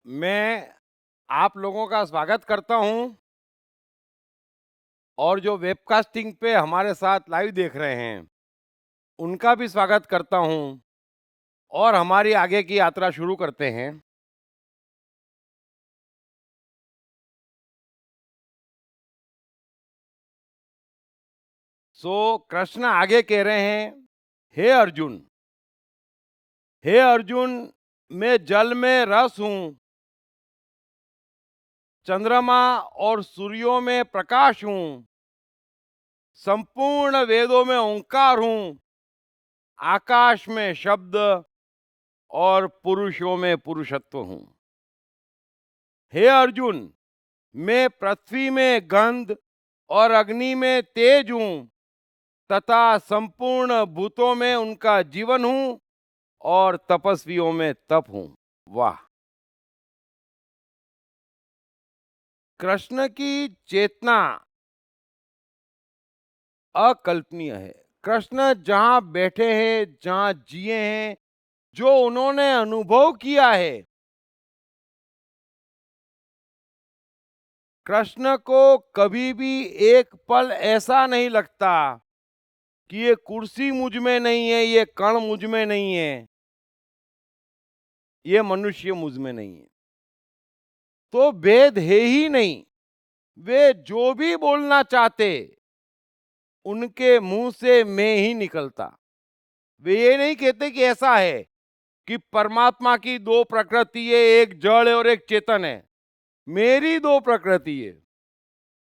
मैं आप लोगों का स्वागत करता हूं और जो वेबकास्टिंग पे हमारे साथ लाइव देख रहे हैं, उनका भी स्वागत करता हूं और हमारी आगे की यात्रा शुरू करते हैं। कृष्ण आगे कह रहे हैं, हे अर्जुन, हे अर्जुन, मैं जल में रस हूँ, चंद्रमा और सूर्यों में प्रकाश हूँ, संपूर्ण वेदों में ओंकार हूँ, आकाश में शब्द और पुरुषों में पुरुषत्व हूँ। हे अर्जुन, मैं पृथ्वी में गंध और अग्नि में तेज हूं तथा संपूर्ण भूतों में उनका जीवन हूं और तपस्वियों में तप हूं। वाह! कृष्ण की चेतना अकल्पनीय है। कृष्ण जहां बैठे हैं, जहां जिए हैं, जो उन्होंने अनुभव किया है, कृष्ण को कभी भी एक पल ऐसा नहीं लगता कि ये कुर्सी मुझ में नहीं है, ये कण मुझ में नहीं है, ये मनुष्य मुझ में नहीं है। तो भेद है ही नहीं। वे जो भी बोलना चाहते, उनके मुंह से मैं ही निकलता। वे ये नहीं कहते कि ऐसा है कि परमात्मा की दो प्रकृति है, एक जड़ है और एक चेतन है। मेरी दो प्रकृति है,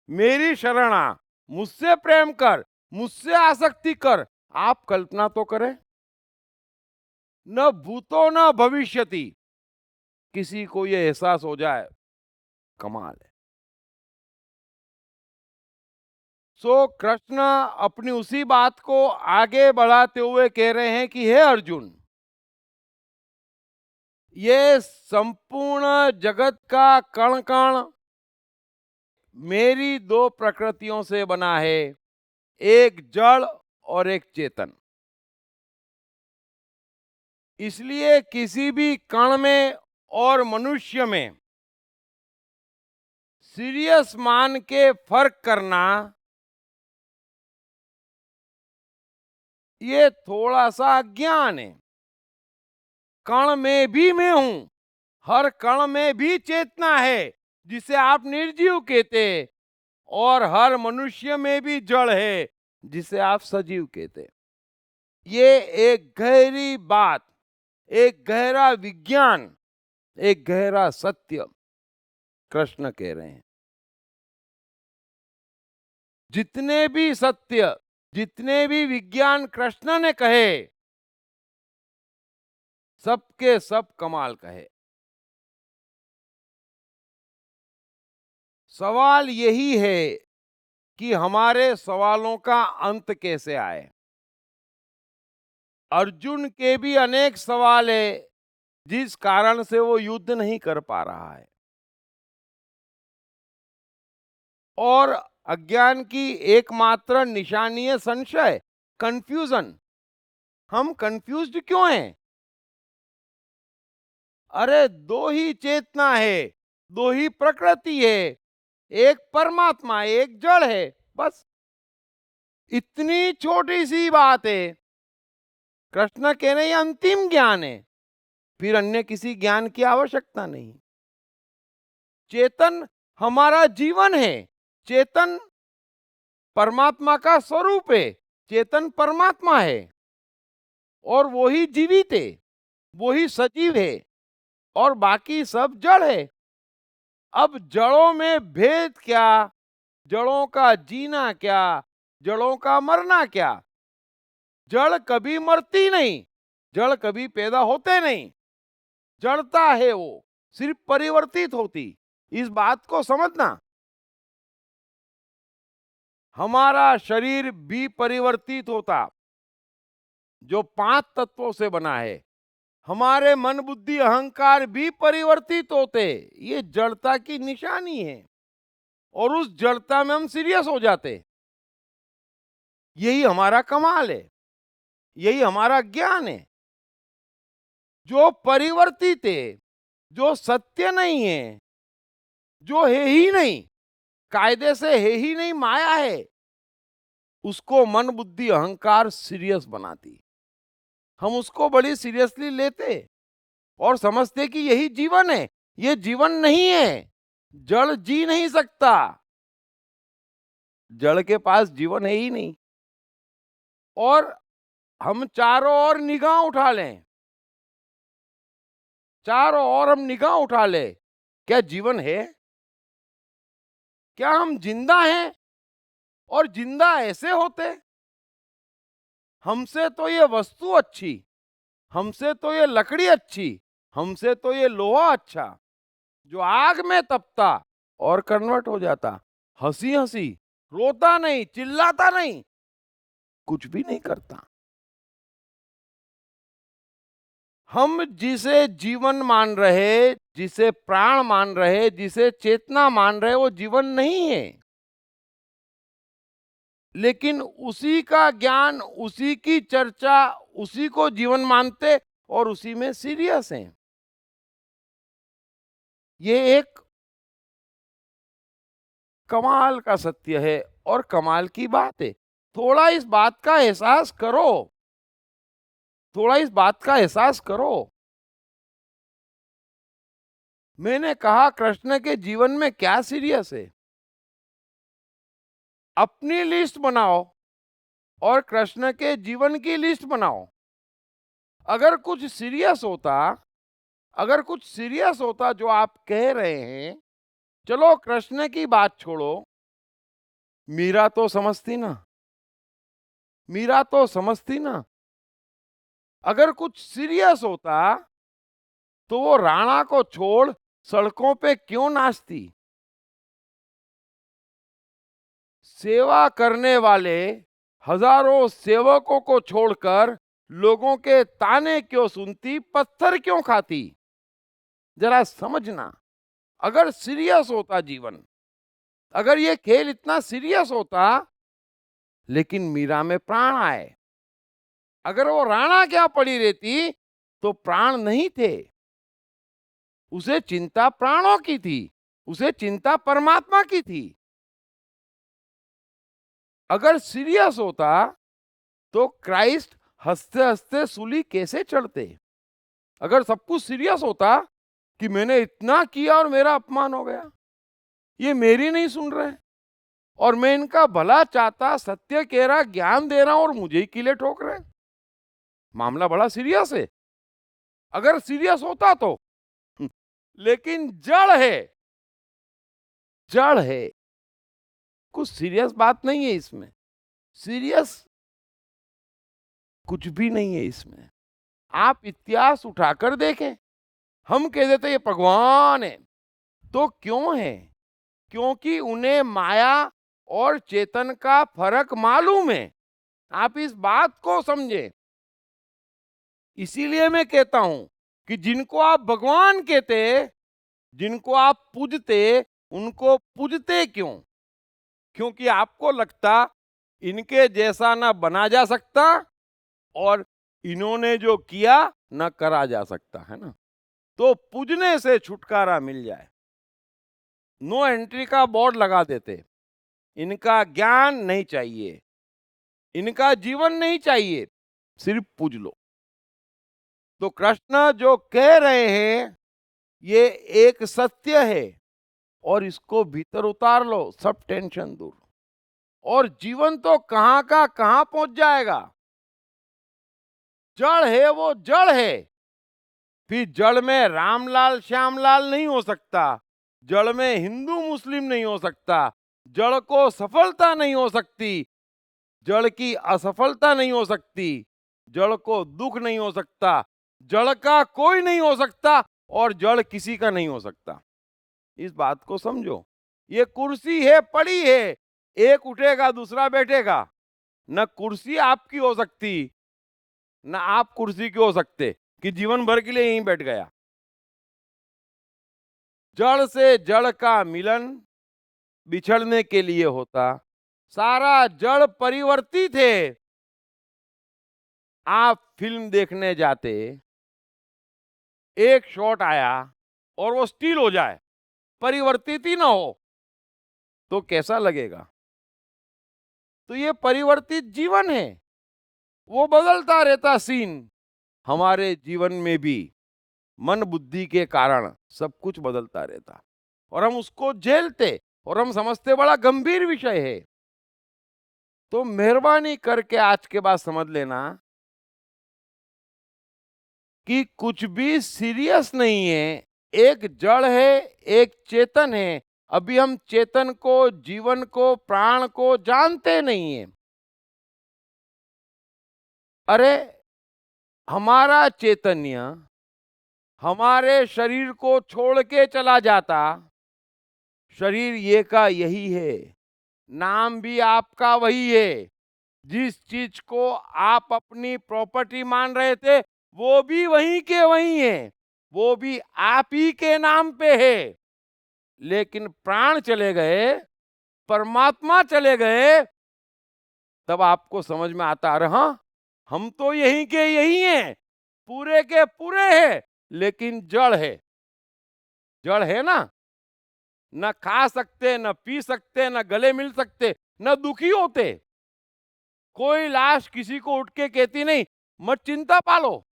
मेरी शरण आ, मुझसे प्रेम कर, मुझसे आसक्ति कर। आप कल्पना तो करें, न भूतो न भविष्यति, किसी को ये एहसास हो जाए, कमाल है। कृष्ण अपनी उसी बात को आगे बढ़ाते हुए कह रहे हैं कि हे अर्जुन, ये संपूर्ण जगत का कण कण मेरी दो प्रकृतियों से बना है, एक जड़ और एक चेतन। इसलिए किसी भी कण में और मनुष्य में सीरियस मान के फर्क करना, ये थोड़ा सा अज्ञान है। कण में भी मैं हूं, हर कण में भी चेतना है जिसे आप निर्जीव कहते, और हर मनुष्य में भी जड़ है जिसे आप सजीव कहते। ये एक गहरी बात, एक गहरा विज्ञान, एक गहरा सत्य कृष्ण कह रहे हैं। जितने भी सत्य, जितने भी विज्ञान कृष्ण ने कहे, सबके सब कमाल कहे। सवाल यही है कि हमारे सवालों का अंत कैसे आए। अर्जुन के भी अनेक सवाल है जिस कारण से वो युद्ध नहीं कर पा रहा है, और अज्ञान की एकमात्र निशानी है संशय, कंफ्यूजन। हम कंफ्यूज्ड क्यों हैं? अरे दो ही चेतना है, दो ही प्रकृति है, एक परमात्मा, एक जड़ है, बस इतनी छोटी सी बात है। कृष्ण कह रहे हैं अंतिम ज्ञान है, फिर अन्य किसी ज्ञान की आवश्यकता नहीं। चेतन हमारा जीवन है, चेतन परमात्मा का स्वरूप है, चेतन परमात्मा है और वो ही जीवित है, वो ही सजीव है, और बाकी सब जड़ है। अब जड़ों में भेद क्या, जड़ों का जीना क्या, जड़ों का मरना क्या? जड़ कभी मरती नहीं, जड़ कभी पैदा होते नहीं, जड़ता है वो, सिर्फ परिवर्तित होती। इस बात को समझना। हमारा शरीर भी परिवर्तित होता, जो 5 तत्वों से बना है। हमारे मन बुद्धि अहंकार भी परिवर्तित होते, ये जड़ता की निशानी है, और उस जड़ता में हम सीरियस हो जाते। यही हमारा कमाल है, यही हमारा ज्ञान है। जो परिवर्तित है, जो सत्य नहीं है, जो है ही नहीं, कायदे से है ही नहीं, माया है, उसको मन बुद्धि अहंकार सीरियस बनाती। हम उसको बड़ी सीरियसली लेते और समझते कि यही जीवन है। ये जीवन नहीं है। जड़ जी नहीं सकता। जड़ के पास जीवन है ही नहीं। और हम चारों ओर निगाह उठा लें, चारों ओर हम निगाह उठा ले, क्या जीवन है? क्या हम जिंदा हैं? और जिंदा ऐसे होते? हमसे तो ये वस्तु अच्छी, हमसे तो ये लकड़ी अच्छी, हमसे तो ये लोहा अच्छा, जो आग में तपता और कन्वर्ट हो जाता, हंसी हंसी, रोता नहीं, चिल्लाता नहीं, कुछ भी नहीं करता। हम जिसे जीवन मान रहे, जिसे प्राण मान रहे, जिसे चेतना मान रहे, वो जीवन नहीं है। लेकिन उसी का ज्ञान, उसी की चर्चा, उसी को जीवन मानते और उसी में सीरियस हैं। ये एक कमाल का सत्य है और कमाल की बात है। थोड़ा इस बात का एहसास करो, थोड़ा इस बात का एहसास करो। मैंने कहा कृष्ण के जीवन में क्या सीरियस है? अपनी लिस्ट बनाओ और कृष्ण के जीवन की लिस्ट बनाओ। अगर कुछ सीरियस होता, अगर कुछ सीरियस होता जो आप कह रहे हैं, चलो कृष्ण की बात छोड़ो, मीरा तो समझती ना, मीरा तो समझती ना। अगर कुछ सीरियस होता तो वो राणा को छोड़ सड़कों पे क्यों नाचती? सेवा करने वाले हजारों सेवकों को छोड़कर लोगों के ताने क्यों सुनती, पत्थर क्यों खाती? जरा समझना। अगर सीरियस होता जीवन, अगर ये खेल इतना सीरियस होता, लेकिन मीरा में प्राण आए। अगर वो राणा क्या पड़ी रहती तो प्राण नहीं थे। उसे चिंता प्राणों की थी, उसे चिंता परमात्मा की थी। अगर सीरियस होता तो क्राइस्ट हंसते हंसते सूली कैसे चढ़ते? अगर सब कुछ सीरियस होता कि मैंने इतना किया और मेरा अपमान हो गया, ये मेरी नहीं सुन रहे, और मैं इनका भला चाहता, सत्य कह रहा, ज्ञान दे रहा हूं और मुझे ही किले ठोक रहे, मामला बड़ा सीरियस है। अगर सीरियस होता तो लेकिन जड़ है, जड़ है, कुछ सीरियस बात नहीं है इसमें। सीरियस कुछ भी नहीं है इसमें। आप इतिहास उठाकर देखें। हम कह देते ये भगवान है, तो क्यों है? क्योंकि उन्हें माया और चेतन का फर्क मालूम है। आप इस बात को समझें। इसीलिए मैं कहता हूं कि जिनको आप भगवान कहते, जिनको आप पूजते, उनको पूजते क्यों? क्योंकि आपको लगता इनके जैसा ना बना जा सकता और इन्होंने जो किया ना करा जा सकता, है ना? तो पूजने से छुटकारा मिल जाए, नो एंट्री का बोर्ड लगा देते। इनका ज्ञान नहीं चाहिए, इनका जीवन नहीं चाहिए, सिर्फ पूज लो। तो कृष्ण जो कह रहे हैं ये एक सत्य है और इसको भीतर उतार लो, सब टेंशन दूर, और जीवन तो कहां का कहां पहुंच जाएगा। जड़ है, वो जड़ है। फिर जड़ में रामलाल श्यामलाल नहीं हो सकता, जड़ में हिंदू मुस्लिम नहीं हो सकता, जड़ को सफलता नहीं हो सकती, जड़ की असफलता नहीं हो सकती, जड़ को दुख नहीं हो सकता, जड़ का कोई नहीं हो सकता और जड़ किसी का नहीं हो सकता। इस बात को समझो। ये कुर्सी है, पड़ी है, एक उठेगा दूसरा बैठेगा। न कुर्सी आपकी हो सकती, न आप कुर्सी के हो सकते कि जीवन भर के लिए यहीं बैठ गया। जड़ से जड़ का मिलन बिछड़ने के लिए होता। सारा जड़ परिवर्तित है। आप फिल्म देखने जाते, एक शॉट आया, और वो स्टील हो जाए, परिवर्तित ही ना हो, तो कैसा लगेगा? तो ये परिवर्तित जीवन है, वो बदलता रहता सीन। हमारे जीवन में भी मन बुद्धि के कारण सब कुछ बदलता रहता और हम उसको झेलते और हम समझते बड़ा गंभीर विषय है। तो मेहरबानी करके आज के बाद समझ लेना कि कुछ भी सीरियस नहीं है। एक जड़ है, एक चेतन है। अभी हम चेतन को, जीवन को, प्राण को जानते नहीं है। अरे हमारा चैतन्य हमारे शरीर को छोड़ के चला जाता, शरीर ये का यही है, नाम भी आपका वही है। जिस चीज को आप अपनी प्रॉपर्टी मान रहे थे वो भी वहीं के वहीं है, वो भी आप ही के नाम पे है। लेकिन प्राण चले गए, परमात्मा चले गए, तब आपको समझ में आता, अरे हाँ, हम तो यहीं के यही हैं, पूरे के पूरे हैं, लेकिन जड़ है। जड़ है ना, न खा सकते, न पी सकते, न गले मिल सकते, न दुखी होते। कोई लाश किसी को उठ के कहती नहीं मत चिंता पालो,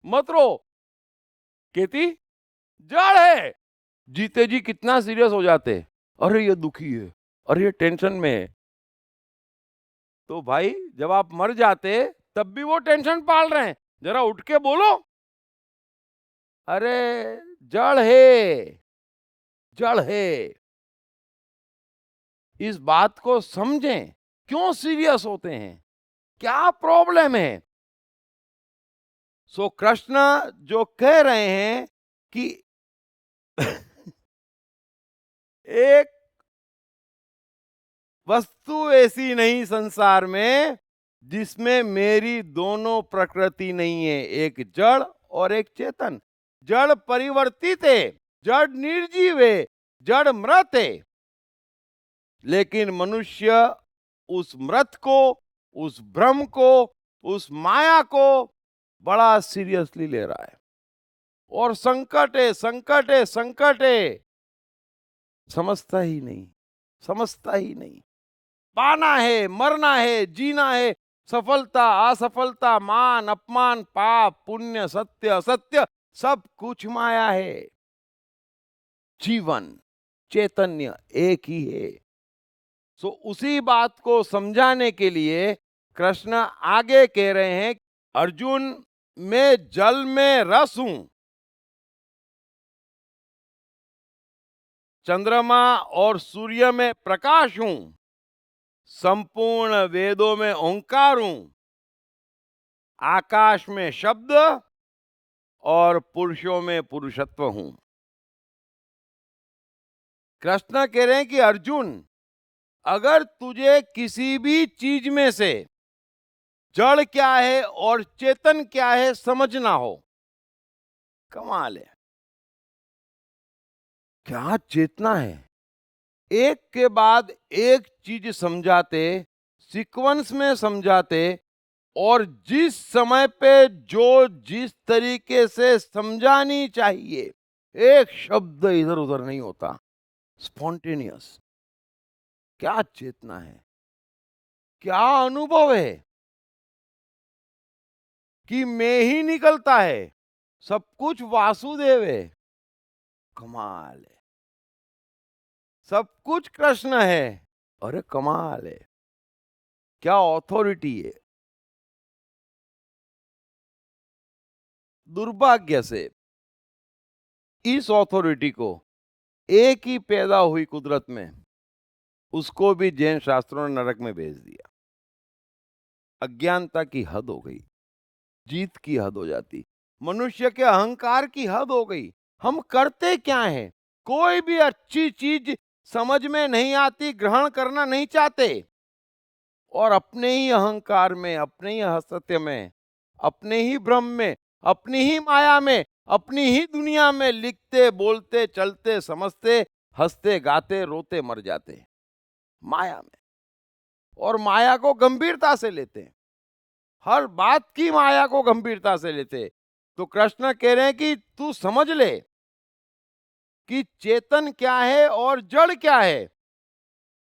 मत रो, कहती जड़ है। जीते जी कितना सीरियस हो जाते, अरे ये दुखी है, अरे ये टेंशन में है। तो भाई जब आप मर जाते तब भी वो टेंशन पाल रहे हैं, जरा उठ के बोलो, अरे जड़ है, जड़ है। इस बात को समझें, क्यों सीरियस होते हैं, क्या प्रॉब्लम है। सो कृष्ण जो कह रहे हैं कि एक वस्तु ऐसी नहीं संसार में जिसमें मेरी दोनों प्रकृति नहीं है, एक जड़ और एक चेतन। जड़ परिवर्तित है, जड़ निर्जीव है, जड़ मृत है। लेकिन मनुष्य उस मृत को, उस भ्रम को, उस माया को बड़ा सीरियसली ले रहा है और संकट है, संकट है, संकट है, समझता ही नहीं, समझता ही नहीं। पाना है, मरना है, जीना है, सफलता, असफलता, मान, अपमान, पाप, पुण्य, सत्य, असत्य, सब कुछ माया है। जीवन, चैतन्य एक ही है। सो उसी बात को समझाने के लिए कृष्ण आगे कह रहे हैं, अर्जुन मैं जल में रस हूं, चंद्रमा और सूर्य में प्रकाश हूं, संपूर्ण वेदों में ओंकार हूं, आकाश में शब्द और पुरुषों में पुरुषत्व हूं। कृष्ण कह रहे हैं कि अर्जुन, अगर तुझे किसी भी चीज में से जड़ क्या है और चेतन क्या है समझना हो, कमाल है, क्या चेतना है। एक के बाद एक चीज समझाते, सीक्वेंस में समझाते, और जिस समय पे जो जिस तरीके से समझानी चाहिए, एक शब्द इधर उधर नहीं होता, स्पॉन्टेनियस। क्या चेतना है, क्या अनुभव है कि मैं ही निकलता है, सब कुछ वासुदेव है, कमाल है। सब कुछ कृष्ण है, अरे कमाल है, क्या ऑथोरिटी है। दुर्भाग्य से इस ऑथोरिटी को एक ही पैदा हुई कुदरत में, उसको भी जैन शास्त्रों ने नरक में भेज दिया। अज्ञानता की हद हो गई, जीत की हद हो जाती, मनुष्य के अहंकार की हद हो गई। हम करते क्या हैं, कोई भी अच्छी चीज समझ में नहीं आती, ग्रहण करना नहीं चाहते, और अपने ही अहंकार में, अपने ही असत्य में, अपने ही भ्रम में, अपनी ही माया में, अपनी ही दुनिया में लिखते, बोलते, चलते, समझते, हंसते, गाते, रोते, मर जाते माया में। और माया को गंभीरता से लेते हैं, हर बात की माया को गंभीरता से लेते। तो कृष्ण कह रहे हैं कि तू समझ ले, कि चेतन क्या है और जड़ क्या है,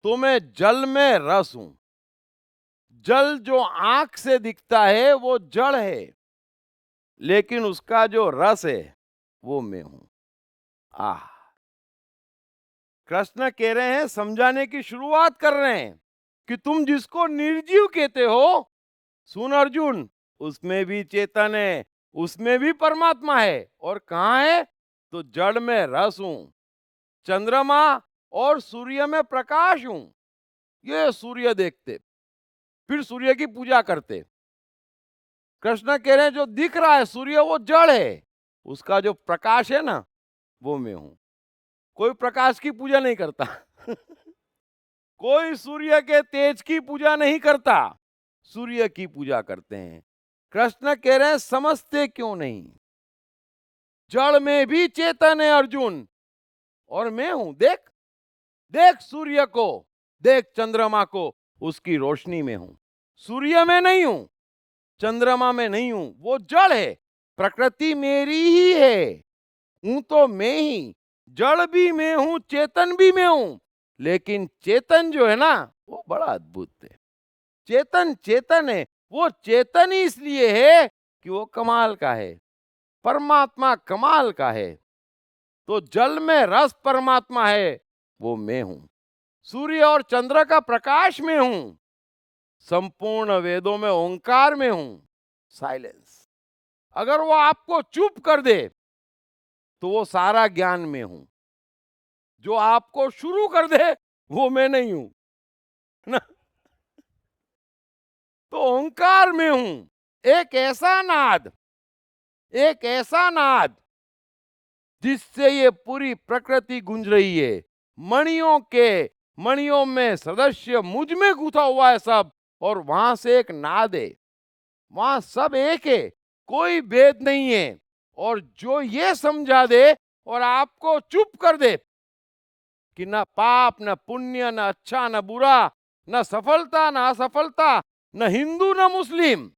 तो मैं जल में रस हूं। जल जो आंख से दिखता है वो जड़ है, लेकिन उसका जो रस है वो मैं हूं। आह, कृष्ण कह रहे हैं, समझाने की शुरुआत कर रहे हैं कि तुम जिसको निर्जीव कहते हो, सुन अर्जुन, उसमें भी चेतन है, उसमें भी परमात्मा है। और कहां है? तो जड़ में रस हूं, चंद्रमा और सूर्य में प्रकाश हूं। ये सूर्य देखते, फिर सूर्य की पूजा करते। कृष्ण कह रहे हैं जो दिख रहा है सूर्य वो जड़ है, उसका जो प्रकाश है ना वो मैं हूं। कोई प्रकाश की पूजा नहीं करता कोई सूर्य के तेज की पूजा नहीं करता, सूर्य की पूजा करते हैं। कृष्ण कह रहे हैं समझते क्यों नहीं? जड़ में भी चेतन है अर्जुन, और मैं हूं। देख, देख सूर्य को, देख चंद्रमा को, उसकी रोशनी में हूं। सूर्य में नहीं हूं, चंद्रमा में नहीं हूं, वो जड़ है। प्रकृति मेरी ही है, हूं तो मैं ही। जड़ भी मैं हूं, चेतन भी मैं हूं। लेकिन चेतन जो है ना वो बड़ा अद्भुत है। चेतन चेतन है, वो चेतन ही इसलिए है कि वो कमाल का है। परमात्मा कमाल का है। तो जल में रस परमात्मा है, वो मैं हूं। सूर्य और चंद्र का प्रकाश में हूं। संपूर्ण वेदों में ओंकार में हूं, साइलेंस। अगर वो आपको चुप कर दे तो वो सारा ज्ञान में हूं। जो आपको शुरू कर दे वो मैं नहीं हूं ना। तो ओंकार में हूं। एक ऐसा नाद जिससे ये पूरी प्रकृति गूंज रही है। मणियों में सदस्य मुझ में गुथा हुआ है सब, और वहां से एक नाद है। वहां सब एक है, कोई भेद नहीं है। और जो ये समझा दे और आपको चुप कर दे कि न पाप न पुण्य, न अच्छा न बुरा, न सफलता न असफलता, न हिंदू न मुस्लिम,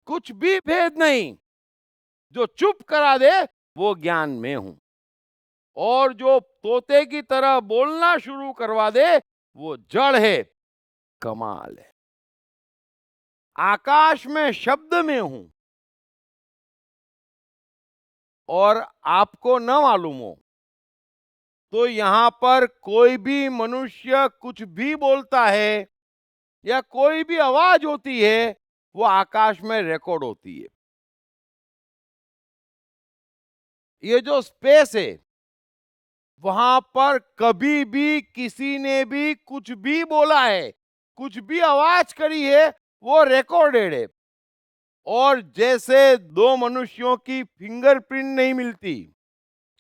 कुछ भी भेद नहीं, जो चुप करा दे वो ज्ञान में हूं। और जो तोते की तरह बोलना शुरू करवा दे वो जड़ है, कमाल है। आकाश में शब्द में हूं, और आपको न मालूम हो तो यहां पर कोई भी मनुष्य कुछ भी बोलता है या कोई भी आवाज होती है, वो आकाश में रिकॉर्ड होती है। ये जो स्पेस है, वहां पर कभी भी किसी ने भी कुछ भी बोला है, कुछ भी आवाज करी है, वो रिकॉर्डेड है। और जैसे दो मनुष्यों की फिंगरप्रिंट नहीं मिलती,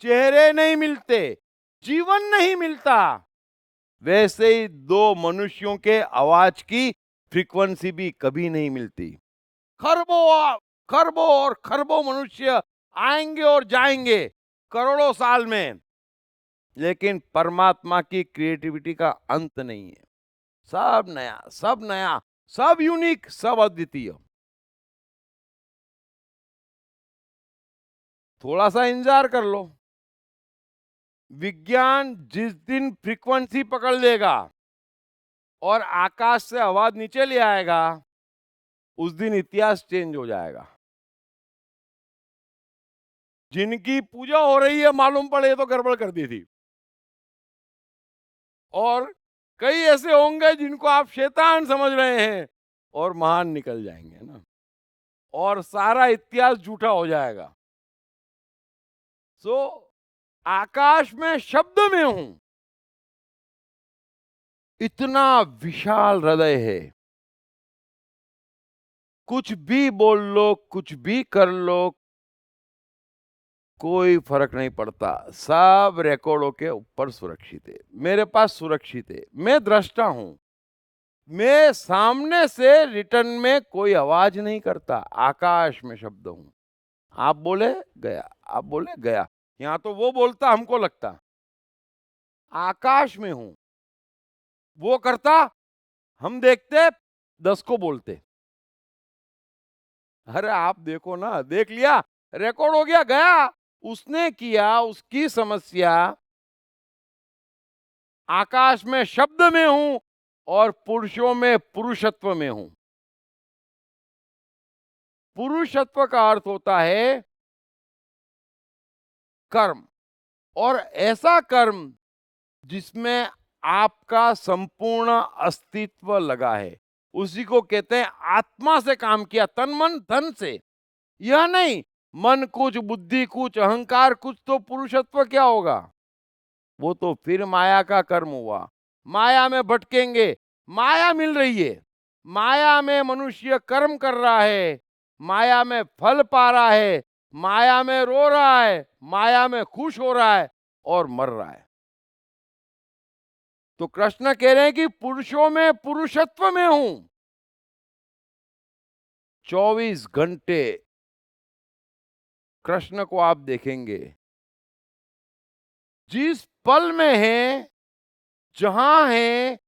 चेहरे नहीं मिलते, जीवन नहीं मिलता, वैसे ही दो मनुष्यों के आवाज की फ्रीक्वेंसी भी कभी नहीं मिलती। खरबों खरबों और खरबों मनुष्य आएंगे और जाएंगे करोड़ों साल में, लेकिन परमात्मा की क्रिएटिविटी का अंत नहीं है। सब नया, सब नया, सब यूनिक, सब अद्वितीय। थोड़ा सा इंतजार कर लो। विज्ञान जिस दिन फ्रीक्वेंसी पकड़ लेगा और आकाश से आवाज नीचे ले आएगा, उस दिन इतिहास चेंज हो जाएगा। जिनकी पूजा हो रही है मालूम पड़े तो गड़बड़ कर दी थी, और कई ऐसे होंगे जिनको आप शैतान समझ रहे हैं और महान निकल जाएंगे ना, और सारा इतिहास झूठा हो जाएगा। सो आकाश में शब्द में हूं, इतना विशाल हृदय है। कुछ भी बोल लो, कुछ भी कर लो, कोई फर्क नहीं पड़ता। सब रिकॉर्डों के ऊपर सुरक्षित है, मेरे पास सुरक्षित है। मैं दृष्टा हूं, मैं सामने से रिटर्न में कोई आवाज नहीं करता। आकाश में शब्द हूं। आप बोले गया, आप बोले गया। यहां तो वो बोलता, हमको लगता। आकाश में हूं, वो करता, हम देखते, 10 को बोलते। अरे आप देखो ना, देख लिया, रिकॉर्ड हो गया, गया, उसने किया, उसकी समस्या आकाश में शब्द में हूं और पुरुषों में पुरुषत्व में हूं। पुरुषत्व का अर्थ होता है कर्म, और ऐसा कर्म जिसमें आपका संपूर्ण अस्तित्व लगा है, उसी को कहते हैं आत्मा से काम किया, तन मन धन से। यह नहीं मन कुछ, बुद्धि कुछ, अहंकार कुछ, तो पुरुषत्व क्या होगा? वो तो फिर माया का कर्म हुआ। माया में भटकेंगे, माया मिल रही है, माया में मनुष्य कर्म कर रहा है, माया में फल पा रहा है, माया में रो रहा है, माया में खुश हो रहा है और मर रहा है। तो कृष्ण कह रहे हैं कि पुरुषों में पुरुषत्व में हूं। 24 घंटे कृष्ण को आप देखेंगे, जिस पल में हैं, जहां हैं,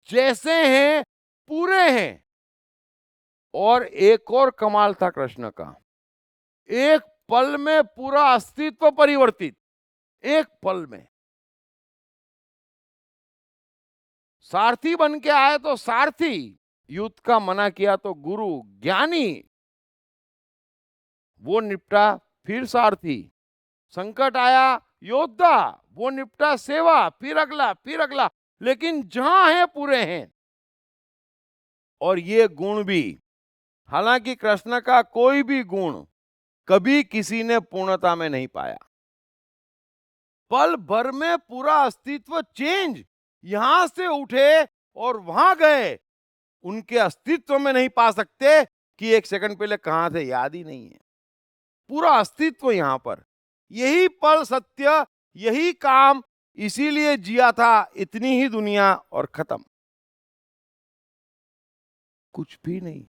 जैसे हैं, पूरे हैं। और एक और कमाल था कृष्ण का, एक पल में पूरा अस्तित्व परिवर्तित, एक पल में। सारथी बन के आए तो सारथी, युद्ध का मना किया तो गुरु ज्ञानी, वो निपटा, फिर सारथी। संकट आया, योद्धा, वो निपटा, सेवा, फिर अगला, फिर अगला। लेकिन जहां है पूरे हैं। और ये गुण भी, हालांकि कृष्ण का कोई भी गुण कभी किसी ने पूर्णता में नहीं पाया। पल भर में पूरा अस्तित्व चेंज, यहां से उठे और वहां गए, उनके अस्तित्व में नहीं पा सकते कि एक सेकंड पहले कहां थे, याद ही नहीं है। पूरा अस्तित्व यहां पर, यही पल सत्य, यही काम, इसीलिए जिया था, इतनी ही दुनिया और खत्म, कुछ भी नहीं।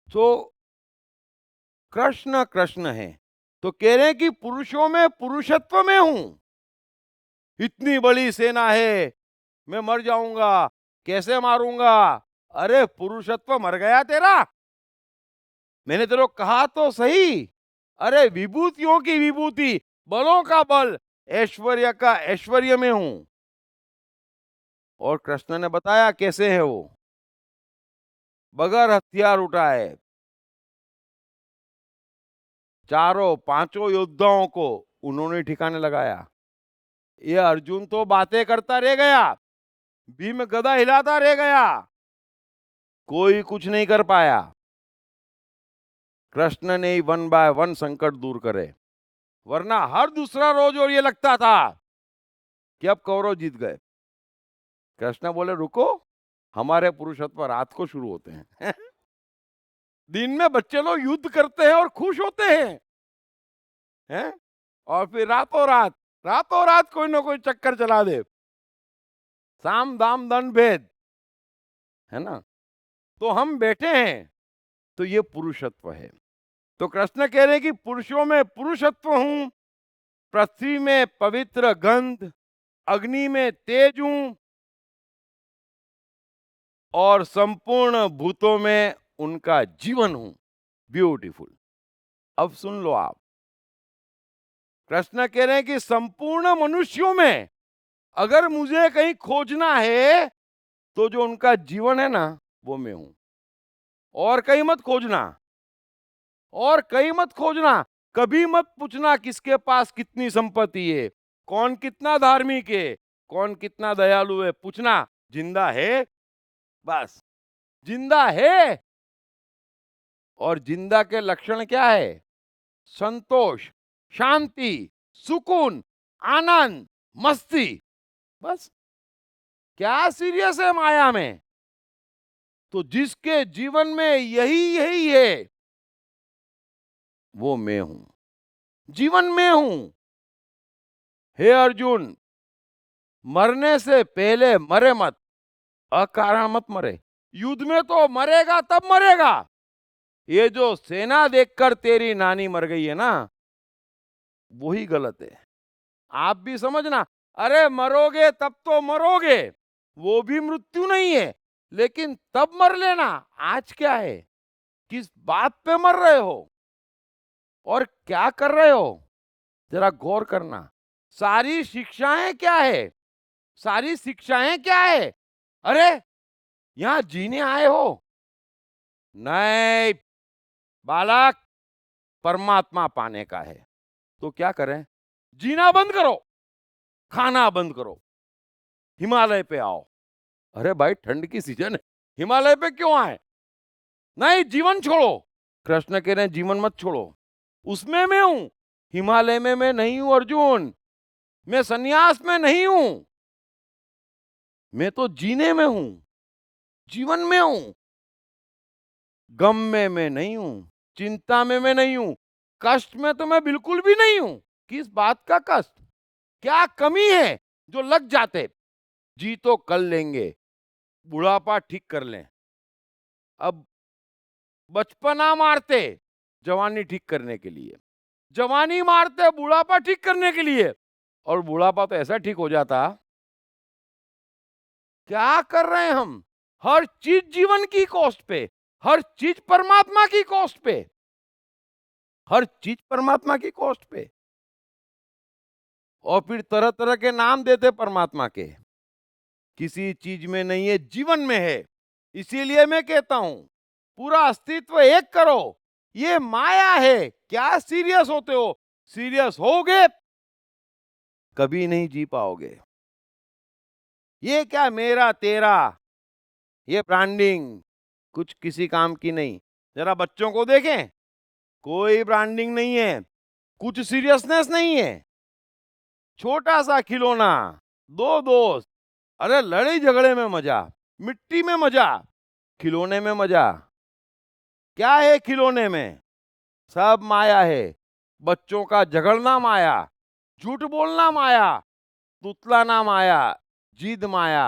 तो कृष्ण कृष्ण है, तो कह रहे हैं कि पुरुषों में पुरुषत्व में हूं। इतनी बड़ी सेना है, मैं मर जाऊंगा, कैसे मारूंगा? अरे पुरुषत्व मर गया तेरा, मैंने तेरे को कहा तो सही। अरे विभूतियों की विभूति, बलों का बल, ऐश्वर्य का ऐश्वर्य में हूं। और कृष्ण ने बताया कैसे है वो, बगैर हथियार उठाए चारों पांचों योद्धाओं को उन्होंने ठिकाने लगाया। ये अर्जुन तो बातें करता रह गया, भीम गदा हिलाता रह गया, कोई कुछ नहीं कर पाया। कृष्ण ने ही वन बाय वन संकट दूर करे, वरना हर दूसरा रोज और ये लगता था कि अब कौरव जीत गए। कृष्ण बोले रुको, हमारे पुरुषत्व रात को शुरू होते हैं। दिन में बच्चे लोग युद्ध करते हैं और खुश होते हैं? और फिर रातों रात कोई ना कोई चक्कर चला दे, साम दाम दंड भेद, है ना? तो हम बैठे हैं, तो ये पुरुषत्व है। तो कृष्ण कह रहे हैं कि पुरुषों में पुरुषत्व हूं, पृथ्वी में पवित्र गंध, अग्नि में तेज हूं, और संपूर्ण भूतों में उनका जीवन हूं। ब्यूटीफुल। अब सुन लो आप, कृष्ण कह रहे हैं कि संपूर्ण मनुष्यों में अगर मुझे कहीं खोजना है, तो जो उनका जीवन है ना, वो मैं हूं। और कहीं मत खोजना, और कहीं मत खोजना। कभी मत पूछना किसके पास कितनी संपत्ति है, कौन कितना धार्मिक है, कौन कितना दयालु है। पूछना जिंदा है, बस जिंदा है। और जिंदा के लक्षण क्या है? संतोष, शांति, सुकून, आनंद, मस्ती, बस। क्या सीरियस है माया में? तो जिसके जीवन में यही यही है, वो मैं हूं, जीवन में हूं। हे अर्जुन, मरने से पहले मरे मत, अकारण मत मरे। युद्ध में तो मरेगा तब मरेगा। ये जो सेना देखकर तेरी नानी मर गई है ना, वही गलत है। आप भी समझना, अरे मरोगे तब तो मरोगे, वो भी मृत्यु नहीं है, लेकिन तब मर लेना। आज क्या है, किस बात पे मर रहे हो? और क्या कर रहे हो, जरा गौर करना। सारी शिक्षाएं क्या है, सारी शिक्षाएं क्या है? अरे यहां जीने आए हो? नहीं बालक, परमात्मा पाने का है। तो क्या करें? जीना बंद करो, खाना बंद करो, हिमालय पे आओ। अरे भाई ठंड की सीजन है, हिमालय पे क्यों आए? नहीं, जीवन छोड़ो। कृष्ण कह रहे हैं जीवन मत छोड़ो, उसमें मैं हूं, हिमालय में मैं नहीं हूं अर्जुन, मैं सन्यास में नहीं हूं, मैं तो जीने में हूं, जीवन में हूं। गम में मैं नहीं हूं, चिंता में मैं नहीं हूं, कष्ट में तो मैं बिल्कुल भी नहीं हूं। किस बात का कष्ट? क्या कमी है जो लग जाते? जी तो कर लेंगे, बुढ़ापा ठीक कर लें। अब बचपना मारते जवानी ठीक करने के लिए, जवानी मारते बुढ़ापा ठीक करने के लिए, और बुढ़ापा तो ऐसा ठीक हो जाता। क्या कर रहे हैं हम? हर चीज जीवन की कॉस्ट पे, हर चीज परमात्मा की कॉस्ट पे, हर चीज परमात्मा की कॉस्ट पे। और फिर तरह तरह के नाम देते परमात्मा के। किसी चीज में नहीं है, जीवन में है। इसीलिए मैं कहता हूं पूरा अस्तित्व एक करो, ये माया है। क्या सीरियस होते हो? सीरियस होगे कभी नहीं जी पाओगे। ये क्या मेरा तेरा, ये ब्रांडिंग कुछ किसी काम की नहीं। जरा बच्चों को देखें, कोई ब्रांडिंग नहीं है, कुछ सीरियसनेस नहीं है। छोटा सा खिलौना, दो दोस्त, अरे लड़ाई झगड़े में मजा, मिट्टी में मजा, खिलौने में मजा। क्या है खिलौने में? सब माया है। बच्चों का झगड़ना माया, झूठ बोलना माया, तुतलाना माया, जिद माया,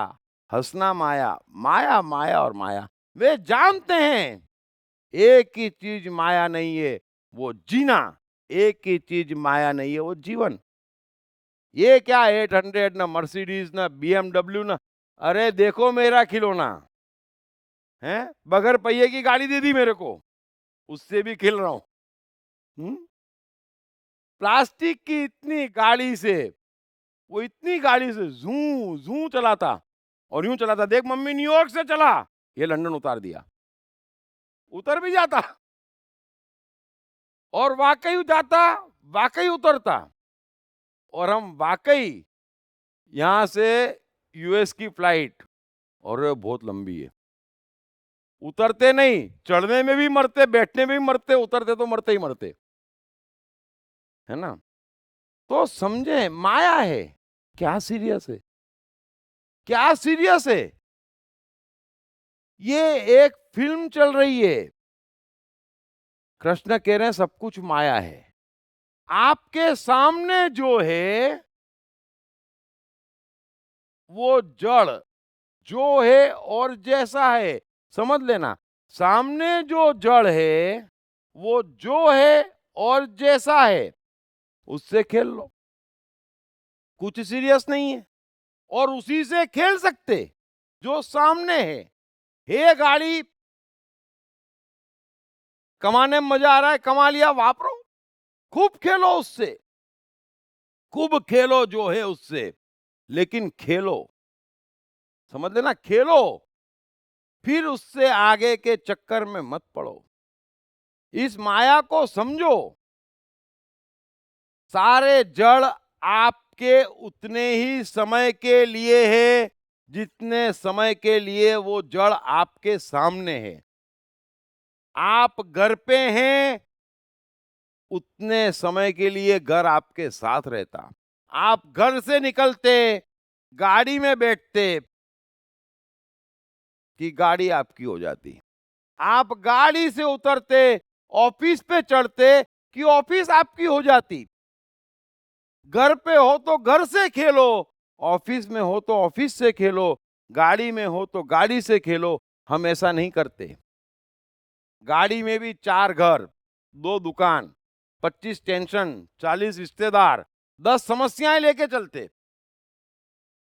हंसना माया, माया माया और माया। वे जानते हैं एक ही चीज माया नहीं है, वो जीना। एक ही चीज माया नहीं है, वो जीवन। ये क्या 800 ना मर्सिडीज ना BMW ना, अरे देखो मेरा खिलौना है, बगैर पहिए की गाड़ी दे दी मेरे को, उससे भी खेल रहा हूं। प्लास्टिक की इतनी गाड़ी से, वो इतनी गाड़ी से जू जू चलाता, और यूं चलाता, देख मम्मी न्यूयॉर्क से चला, ये लंदन उतार दिया। उतर भी जाता, और वाकई जाता, वाकई उतरता, और हम वाकई यहां से US की फ्लाइट, और ये बहुत लंबी है, उतरते नहीं, चढ़ने में भी मरते, बैठने में भी मरते, उतरते तो मरते ही मरते, है ना? तो समझे माया है। क्या सीरियस है, क्या सीरियस है? ये एक फिल्म चल रही है। कृष्ण कह रहे हैं सब कुछ माया है। आपके सामने जो है वो जड़ जो है और जैसा है, समझ लेना। सामने जो जड़ है वो जो है और जैसा है, उससे खेल लो, कुछ सीरियस नहीं है। और उसी से खेल सकते जो सामने है। हे गाड़ी, कमाने में मजा आ रहा है, कमा लिया, वापरो, खूब खेलो उससे, खूब खेलो जो है उससे, लेकिन खेलो, समझ लेना, खेलो, फिर उससे आगे के चक्कर में मत पड़ो। इस माया को समझो। सारे जड़ आपके उतने ही समय के लिए है जितने समय के लिए वो जड़ आपके सामने है। आप घर पे हैं, उतने समय के लिए घर आपके साथ रहता। आप घर से निकलते, गाड़ी में बैठते कि गाड़ी आपकी हो जाती। आप गाड़ी से उतरते, ऑफिस पे चढ़ते कि ऑफिस आपकी हो जाती। घर पे हो तो घर से खेलो, ऑफिस में हो तो ऑफिस से खेलो, गाड़ी में हो तो गाड़ी से खेलो। हम ऐसा नहीं करते। गाड़ी में भी 4 घर, 2 दुकान, 25 टेंशन, 40 रिश्तेदार, 10 समस्याएं लेके चलते।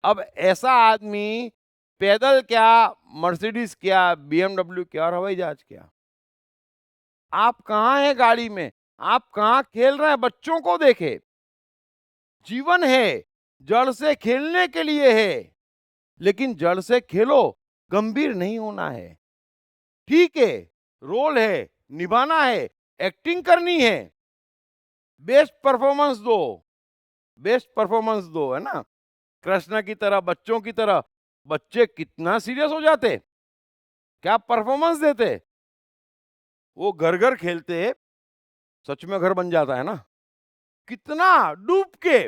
अब ऐसा आदमी पैदल क्या, मर्सिडीज क्या, BMW क्या और हवाई जहाज क्या? आप कहाँ हैं गाड़ी में? आप कहां खेल रहे हैं, बच्चों को देखे। जीवन है, जड़ से खेलने के लिए है, लेकिन जड़ से खेलो, गंभीर नहीं होना है। ठीक है, रोल है, निभाना है, एक्टिंग करनी है, बेस्ट परफॉर्मेंस दो, बेस्ट परफॉर्मेंस दो, है ना। कृष्ण की तरह, बच्चों की तरह। बच्चे कितना सीरियस हो जाते, क्या परफॉर्मेंस देते। वो घर घर खेलते, सच में घर बन जाता है ना, कितना डूब के।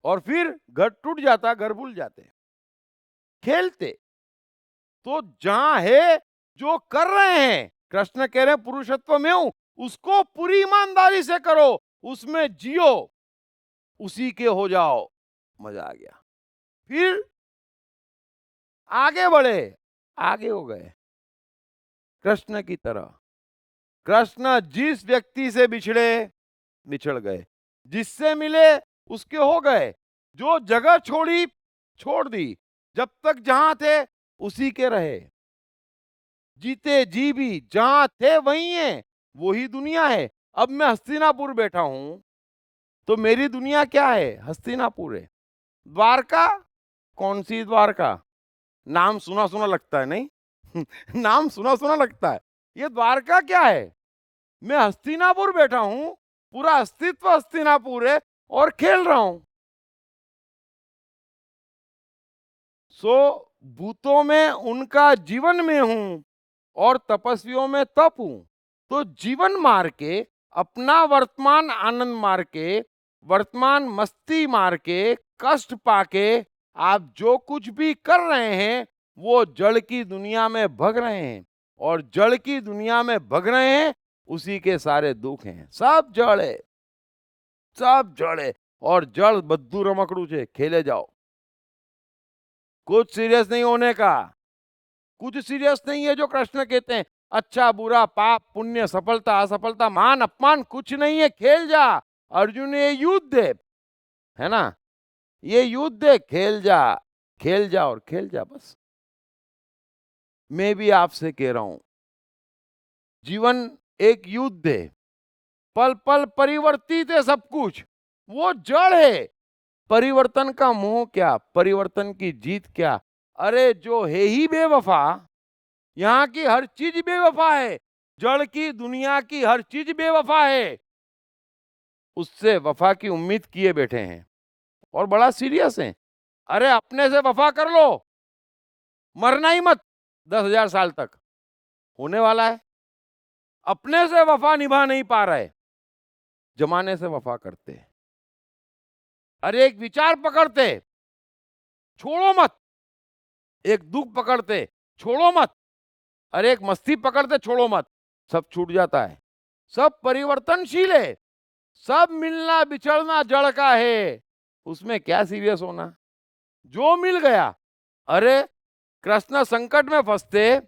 और फिर घर टूट जाता, घर भूल जाते। खेलते तो जहां है, जो कर रहे हैं, कृष्ण कह रहे हैं पुरुषत्व में हूं, उसको पूरी ईमानदारी से करो, उसमें जियो, उसी के हो जाओ। मजा आ गया। फिर आगे बढ़े, आगे हो गए कृष्ण की तरह। कृष्ण जिस व्यक्ति से बिछड़े, बिछड़ गए, जिससे मिले उसके हो गए, जो जगह छोड़ी, छोड़ दी, जब तक जहां थे उसी के रहे। जीते जी भी जहां थे वही हैं, वही दुनिया है। अब मैं हस्तिनापुर बैठा हूं, तो मेरी दुनिया क्या है, हस्तिनापुर है। द्वारका, कौन सी द्वारका, नाम सुना सुना लगता है नहीं नाम सुना सुना लगता है। ये द्वारका क्या है, मैं हस्तिनापुर बैठा हूं, पूरा अस्तित्व हस्तिनापुर है, और खेल रहा हूं। सो भूतों में उनका जीवन में हूं, और तपस्वियों में तप हूं। तो जीवन मार के, अपना वर्तमान आनंद मार के, वर्तमान मस्ती मार के, कष्ट पाके, आप जो कुछ भी कर रहे हैं वो जड़ की दुनिया में भग रहे हैं, और जड़ की दुनिया में भग रहे हैं, उसी के सारे दुख हैं। सब जड़ है, सब जड़ है, और जड़ बद्दू रमकड़ू छे, खेले जाओ। कुछ सीरियस नहीं होने का, कुछ सीरियस नहीं है जो कृष्ण कहते हैं। अच्छा बुरा, पाप पुण्य, सफलता असफलता, मान अपमान, कुछ नहीं है, खेल जा। अर्जुन ये युद्ध है ना, ये युद्ध है, खेल जा, खेल जा और खेल जा बस। मैं भी आपसे कह रहा हूं, जीवन एक युद्ध है, पल पल परिवर्तित है सब कुछ। वो जड़ है, परिवर्तन का मोह क्या, परिवर्तन की जीत क्या। अरे जो है ही बेवफा, यहां की हर चीज बेवफा है, जड़ की दुनिया की हर चीज बेवफा है, उससे वफा की उम्मीद किए बैठे हैं, और बड़ा सीरियस है। अरे अपने से वफा कर लो, मरना ही मत 10,000 साल तक, होने वाला है। अपने से वफा निभा नहीं पा रहे, जमाने से वफा करते। अरे एक विचार पकड़ते, छोड़ो मत। एक दुख पकड़ते, छोड़ो मत। अरे एक मस्ती पकड़ते, छोड़ो मत। सब छूट जाता है, सब परिवर्तनशील है, सब मिलना बिछड़ना जड़ का है, उसमें क्या सीरियस होना, जो मिल गया। अरे कृष्ण संकट में फंसते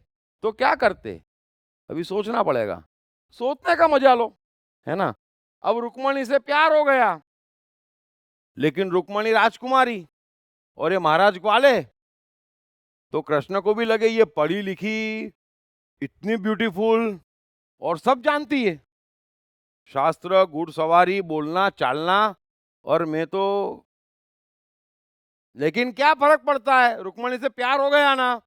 तो क्या करते, अभी सोचना पड़ेगा, सोचने का मजा लो, है ना। अब रुक्मणी से प्यार हो गया, लेकिन रुक्मणी राजकुमारी और ये महाराज ग्वाले, तो कृष्ण को भी लगे ये पढ़ी लिखी, इतनी ब्यूटीफुल, और सब जानती है, शास्त्र, घुड़सवारी, बोलना चालना, और मैं तो। लेकिन क्या फर्क पड़ता है, रुक्मणी से प्यार हो गया ना,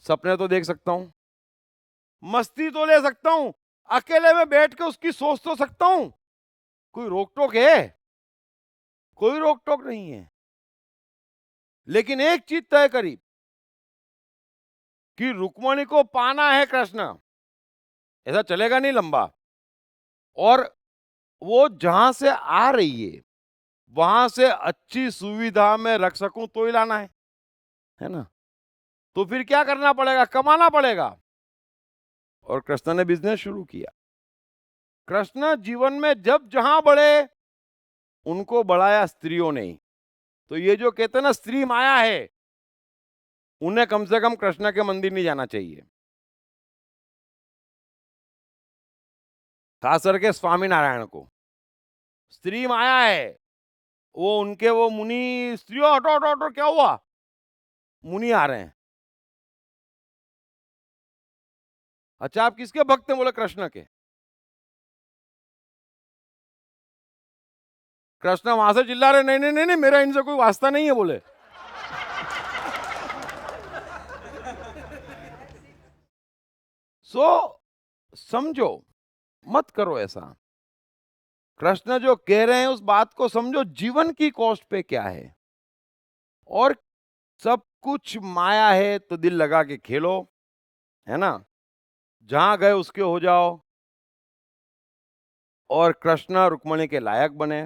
सपने तो देख सकता हूं, मस्ती तो ले सकता हूं, अकेले में बैठ के उसकी सोच तो सकता हूं। कोई रोक टोक है, कोई रोक टोक नहीं है। लेकिन एक चीज तय करी कि रुक्मणी को पाना है कृष्ण, ऐसा चलेगा नहीं लंबा। और वो जहां से आ रही है, वहां से अच्छी सुविधा में रख सकूं तो ही लाना है ना। तो फिर क्या करना पड़ेगा, कमाना पड़ेगा। और कृष्ण ने बिजनेस शुरू किया। कृष्ण जीवन में जब जहां बढ़े, उनको बढ़ाया स्त्रियों ने ही। तो ये जो कहते हैं ना स्त्री माया है, उन्हें कम से कम कृष्ण के मंदिर नहीं जाना चाहिए, खास करके स्वामी नारायण को। स्त्री माया है, वो उनके वो मुनि, स्त्रियों हटो हटो हटो, क्या हुआ, मुनि आ रहे हैं। अच्छा आप किसके भक्त हैं, बोले कृष्ण के। कृष्ण वहां से चिल्ला रहे, नहीं नहीं नहीं नहीं, मेरा इनसे कोई वास्ता नहीं है, बोले। समझो, मत करो ऐसा। कृष्ण जो कह रहे हैं उस बात को समझो, जीवन की कॉस्ट पे क्या है। और सब कुछ माया है तो दिल लगा के खेलो, है ना, जहां गए उसके हो जाओ, और कृष्ण रुक्मणी के लायक बने,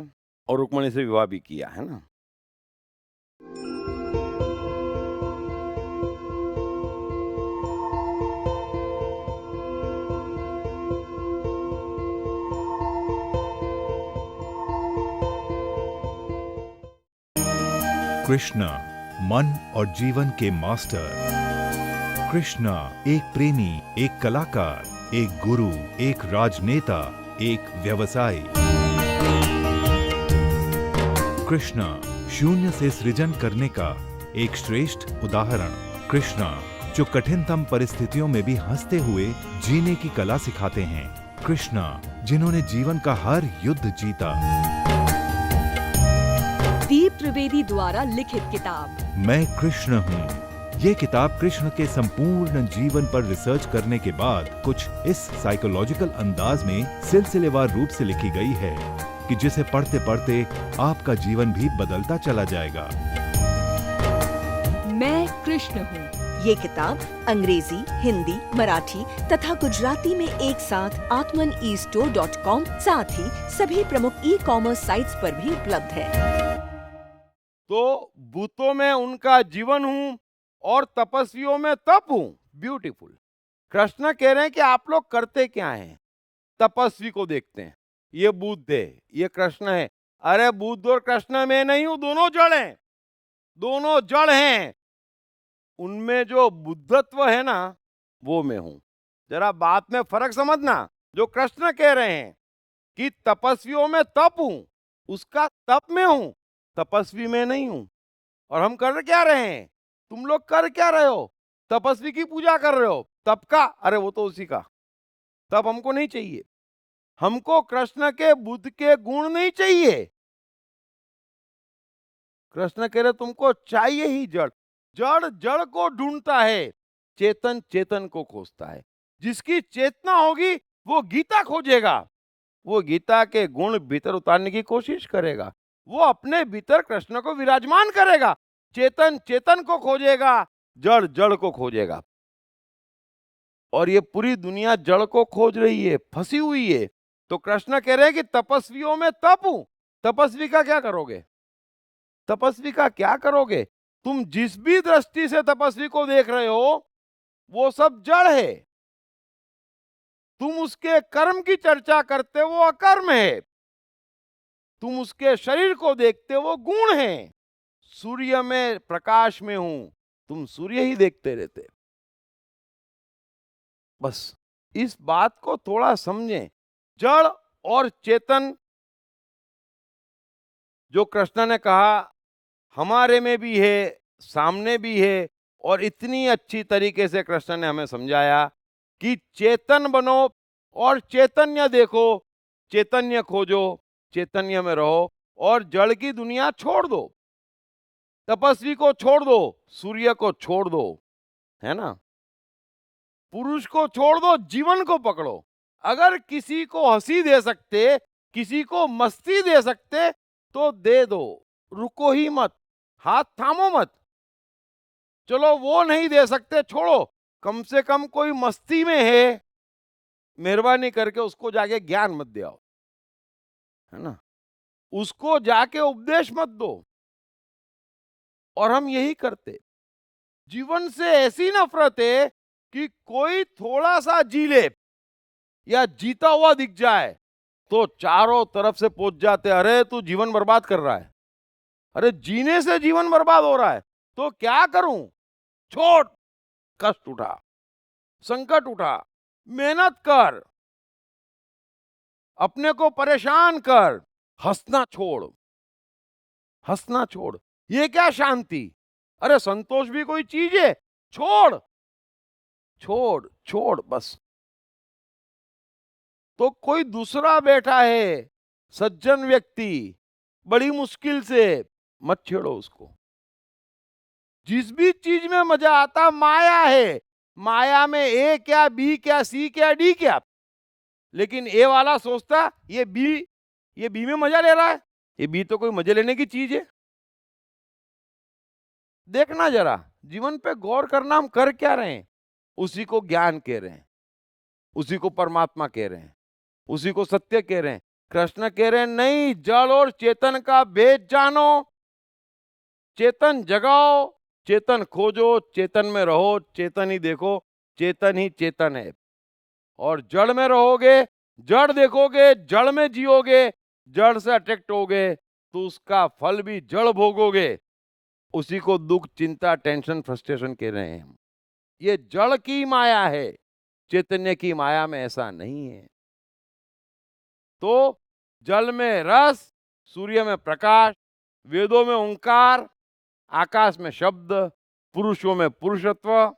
और रुक्मणी से विवाह भी किया, है ना। कृष्ण मन और जीवन के मास्टर। कृष्ण एक प्रेमी, एक कलाकार, एक गुरु, एक राजनेता, एक व्यवसायी। कृष्ण शून्य से सृजन करने का एक श्रेष्ठ उदाहरण। कृष्ण जो कठिनतम परिस्थितियों में भी हंसते हुए जीने की कला सिखाते हैं। कृष्ण जिन्होंने जीवन का हर युद्ध जीता। दीप त्रिवेदी द्वारा लिखित किताब मैं कृष्ण हूँ। ये किताब कृष्ण के संपूर्ण जीवन पर रिसर्च करने के बाद कुछ इस साइकोलॉजिकल अंदाज में सिलसिलेवार रूप से लिखी गई है कि जिसे पढ़ते पढ़ते आपका जीवन भी बदलता चला जाएगा। मैं कृष्ण हूँ। ये किताब अंग्रेजी, हिंदी, मराठी तथा गुजराती में एक साथ atmanestore.com साथ ही सभी प्रमुख ई-कॉमर्स साइट्स पर भी उपलब्ध है। तो भूतों में उनका जीवन हूं और तपस्वियों में तप हूं। ब्यूटीफुल। कृष्ण कह रहे हैं कि आप लोग करते क्या हैं। तपस्वी को देखते हैं, ये बुद्ध है, ये कृष्ण है। अरे बुद्ध और कृष्ण में नहीं हूं, दोनों जड़ हैं, दोनों जड़ हैं। उनमें जो बुद्धत्व है ना, वो मैं हूं। जरा बात में फर्क समझना। जो कृष्ण कह रहे हैं कि तपस्वियों में तप हूं, उसका तप में हूं, तपस्वी में नहीं हूं। और हम कर क्या रहे हैं, तुम लोग कर क्या रहे हो, तपस्वी की पूजा कर रहे हो। तप का, अरे वो तो उसी का। तप हमको नहीं चाहिए, हमको कृष्ण के बुद्ध के गुण नहीं चाहिए। कृष्ण कह रहे तुमको चाहिए ही जड़। जड़ जड़ को ढूंढता है, चेतन चेतन को खोजता है। जिसकी चेतना होगी वो गीता खोजेगा, वो गीता के गुण भीतर उतारने की कोशिश करेगा, वो अपने भीतर कृष्ण को विराजमान करेगा। चेतन चेतन को खोजेगा, जड़ जड़ को खोजेगा। और ये पूरी दुनिया जड़ को खोज रही है, फंसी हुई है। तो कृष्ण कह रहे हैं कि तपस्वियों में तप हूं। तपस्वी का क्या करोगे, तपस्वी का क्या करोगे। तुम जिस भी दृष्टि से तपस्वी को देख रहे हो वो सब जड़ है। तुम उसके कर्म की चर्चा करते वो अकर्म है। तुम उसके शरीर को देखते वो गुण है। सूर्य में प्रकाश में हूं, तुम सूर्य ही देखते रहते। बस इस बात को थोड़ा समझें। जड़ और चेतन, जो कृष्ण ने कहा हमारे में भी है, सामने भी है, और इतनी अच्छी तरीके से कृष्ण ने हमें समझाया कि चेतन बनो और चैतन्य देखो, चैतन्य खोजो, चैतन्य में रहो, और जड़ की दुनिया छोड़ दो। तपस्वी को छोड़ दो, सूर्य को छोड़ दो, है ना, पुरुष को छोड़ दो, जीवन को पकड़ो। अगर किसी को हंसी दे सकते, किसी को मस्ती दे सकते तो दे दो, रुको ही मत, हाथ थामो मत। चलो वो नहीं दे सकते, छोड़ो, कम से कम कोई मस्ती में है, मेहरबानी करके उसको जाके ज्ञान मत दे आओ, है ना, उसको जाके उपदेश मत दो। और हम यही करते। जीवन से ऐसी नफरत है कि कोई थोड़ा सा जी ले या जीता हुआ दिख जाए तो चारों तरफ से पहुंच जाते, अरे तू जीवन बर्बाद कर रहा है, अरे जीने से जीवन बर्बाद हो रहा है, तो क्या करूं, छोड़, कष्ट उठा, संकट उठा, मेहनत कर, अपने को परेशान कर, हंसना छोड़, हंसना छोड़। ये क्या शांति, अरे संतोष भी कोई चीज है, छोड़ छोड़ छोड़, बस। तो कोई दूसरा बैठा है, सज्जन व्यक्ति, बड़ी मुश्किल से, मत छेड़ो उसको। जिस भी चीज में मजा आता माया है। माया में ए क्या, बी क्या, सी क्या, डी क्या, लेकिन ए वाला सोचता ये बी में मजा ले रहा है। ये बी तो कोई मजे लेने की चीज है। देखना जरा, जीवन पे गौर करना, हम कर क्या रहे हैं। उसी को ज्ञान कह रहे हैं, उसी को परमात्मा कह रहे हैं, उसी को सत्य कह रहे हैं। कृष्ण कह रहे हैं नहीं, जड़ और चेतन का भेद जानो, चेतन जगाओ, चेतन खोजो, चेतन में रहो, चेतन ही देखो, चेतन ही चेतन है। और जड़ में रहोगे, जड़ देखोगे, जड़ में जियोगे, जड़ से अट्रैक्ट होगे, तो उसका फल भी जड़ भोगोगे। उसी को दुख, चिंता, टेंशन, फ्रस्ट्रेशन कह रहे हैं हम। ये जड़ की माया है, चैतन्य की माया में ऐसा नहीं है। तो जल में रस, सूर्य में प्रकाश, वेदों में ओंकार, आकाश में शब्द, पुरुषों में पुरुषत्व,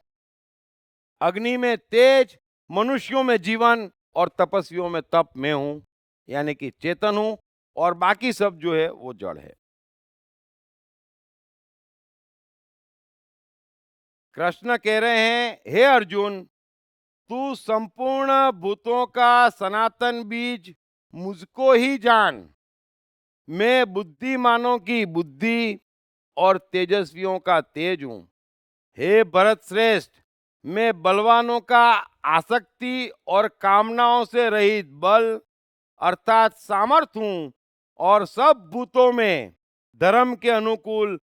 अग्नि में तेज, मनुष्यों में जीवन और तपस्वियों में तप में हूं, यानी कि चेतन हूं, और बाकी सब जो है वो जड़ है। कृष्ण कह रहे हैं, हे अर्जुन, तू संपूर्ण भूतों का सनातन बीज मुझको ही जान। मैं बुद्धिमानों की बुद्धि और तेजस्वियों का तेज हूं। हे भरत श्रेष्ठ, मैं बलवानों का आसक्ति और कामनाओं से रहित बल अर्थात सामर्थ्य हूं, और सब भूतों में धर्म के अनुकूल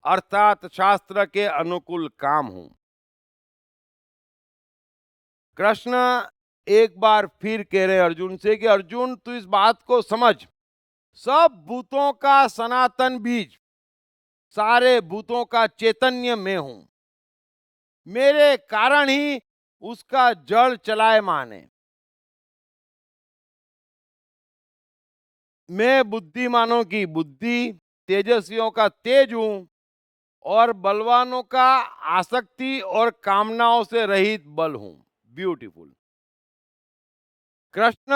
अर्थात शास्त्र के अनुकूल काम हूं। कृष्ण एक बार फिर कह रहे अर्जुन से कि अर्जुन, तू इस बात को समझ, सब भूतों का सनातन बीज, सारे भूतों का चैतन्य मैं हूं। मेरे कारण ही उसका जड़ चलायमान है। मैं बुद्धिमानों की बुद्धि, तेजस्वियों का तेज हूं, और बलवानों का आसक्ति और कामनाओं से रहित बल हूं। ब्यूटीफुल। कृष्ण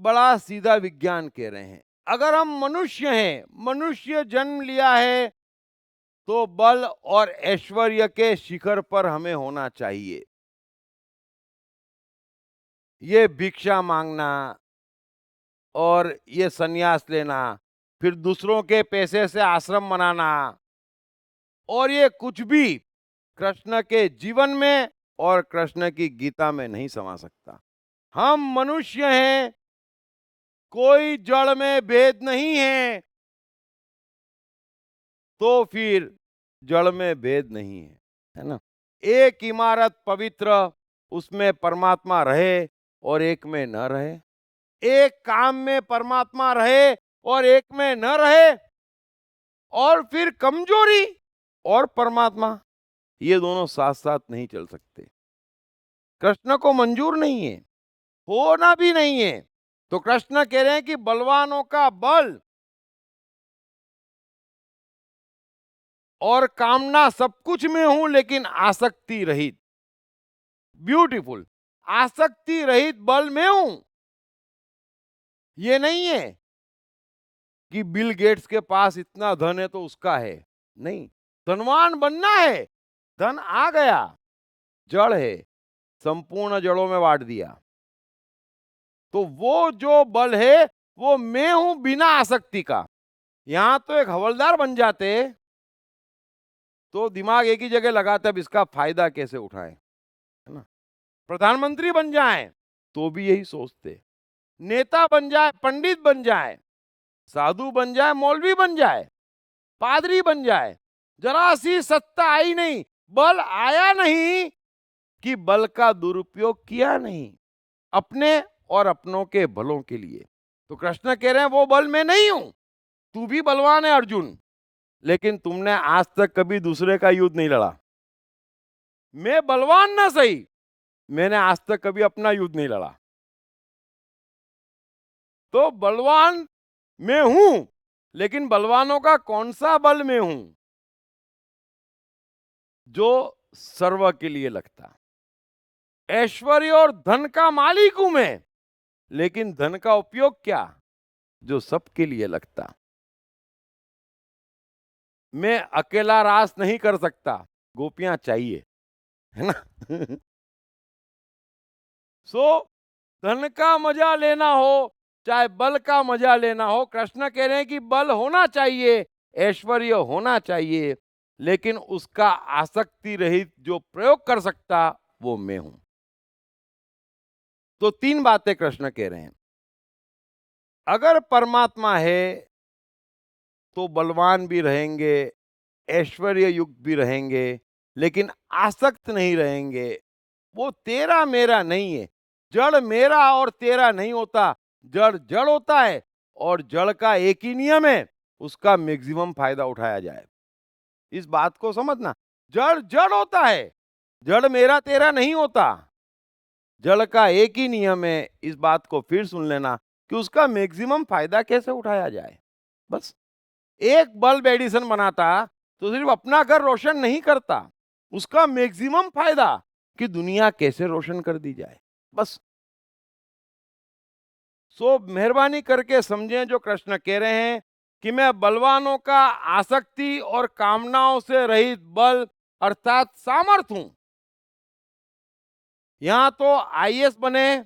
बड़ा सीधा विज्ञान कह रहे हैं। अगर हम मनुष्य हैं, मनुष्य जन्म लिया है, तो बल और ऐश्वर्य के शिखर पर हमें होना चाहिए। ये भिक्षा मांगना और ये सन्यास लेना, फिर दूसरों के पैसे से आश्रम बनाना, और ये कुछ भी कृष्ण के जीवन में और कृष्ण की गीता में नहीं समा सकता। हम मनुष्य हैं, कोई जड़ में भेद नहीं है, तो फिर जड़ में भेद नहीं है ना। एक इमारत पवित्र, उसमें परमात्मा रहे और एक में न रहे, एक काम में परमात्मा रहे और एक में न रहे, और फिर कमजोरी और परमात्मा, ये दोनों साथ साथ नहीं चल सकते। कृष्ण को मंजूर नहीं है, होना भी नहीं है। तो कृष्ण कह रहे हैं कि बलवानों का बल और कामना सब कुछ में हूं, लेकिन आसक्ति रहित। ब्यूटीफुल। आसक्ति रहित बल में हूं। ये नहीं है कि बिल गेट्स के पास इतना धन है तो उसका है, नहीं। धनवान बनना है, धन आ गया, जड़ है, संपूर्ण जड़ों में बांट दिया। तो वो जो बल है वो मैं हूं बिना आसक्ति का। यहां तो एक हवलदार बन जाते तो दिमाग एक ही जगह लगाते, अब इसका फायदा कैसे उठाएं, है ना। प्रधानमंत्री बन जाएं तो भी यही सोचते, नेता बन जाए, पंडित बन जाए, साधु बन जाए, मौलवी बन जाए, पादरी बन जाए, जरा सी सत्ता आई नहीं, बल आया नहीं कि बल का दुरुपयोग किया नहीं अपने और अपनों के भलों के लिए। तो कृष्ण कह रहे हैं वो बल मैं नहीं हूं। तू भी बलवान है अर्जुन, लेकिन तुमने आज तक कभी दूसरे का युद्ध नहीं लड़ा। मैं बलवान ना सही, मैंने आज तक कभी अपना युद्ध नहीं लड़ा। तो बलवान मैं हूं, लेकिन बलवानों का कौन सा बल मैं हूं? जो सर्व के लिए लगता। ऐश्वर्य और धन का मालिक हूं मैं, लेकिन धन का उपयोग क्या? जो सबके लिए लगता। मैं अकेला रास नहीं कर सकता, गोपियां चाहिए, है ना। सो धन का मजा लेना हो चाहे बल का मजा लेना हो, कृष्ण कह रहे हैं कि बल होना चाहिए, ऐश्वर्य होना चाहिए, लेकिन उसका आसक्ति रहित जो प्रयोग कर सकता वो मैं हूं। तो तीन बातें कृष्ण कह रहे हैं। अगर परमात्मा है तो बलवान भी रहेंगे, ऐश्वर्य युक्त भी रहेंगे, लेकिन आसक्त नहीं रहेंगे। वो तेरा मेरा नहीं है। जड़ मेरा और तेरा नहीं होता, जड़ जड़ होता है, और जड़ का एक ही नियम है, उसका मैक्सिमम फायदा उठाया जाए। इस बात को समझना, जड़ जड़ होता है, जड़ मेरा तेरा नहीं होता। जड़ का एक ही नियम है, इस बात को फिर सुन लेना कि उसका मैक्सिमम फायदा कैसे उठाया जाए। बस एक बल्ब एडिसन बनाता तो सिर्फ अपना घर रोशन नहीं करता, उसका मैक्सिमम फायदा कि दुनिया कैसे रोशन कर दी जाए। बस सो मेहरबानी करके समझें जो कृष्ण कह रहे हैं कि मैं बलवानों का आसक्ति और कामनाओं से रहित बल अर्थात सामर्थ हूं। यहां तो आईएएस बने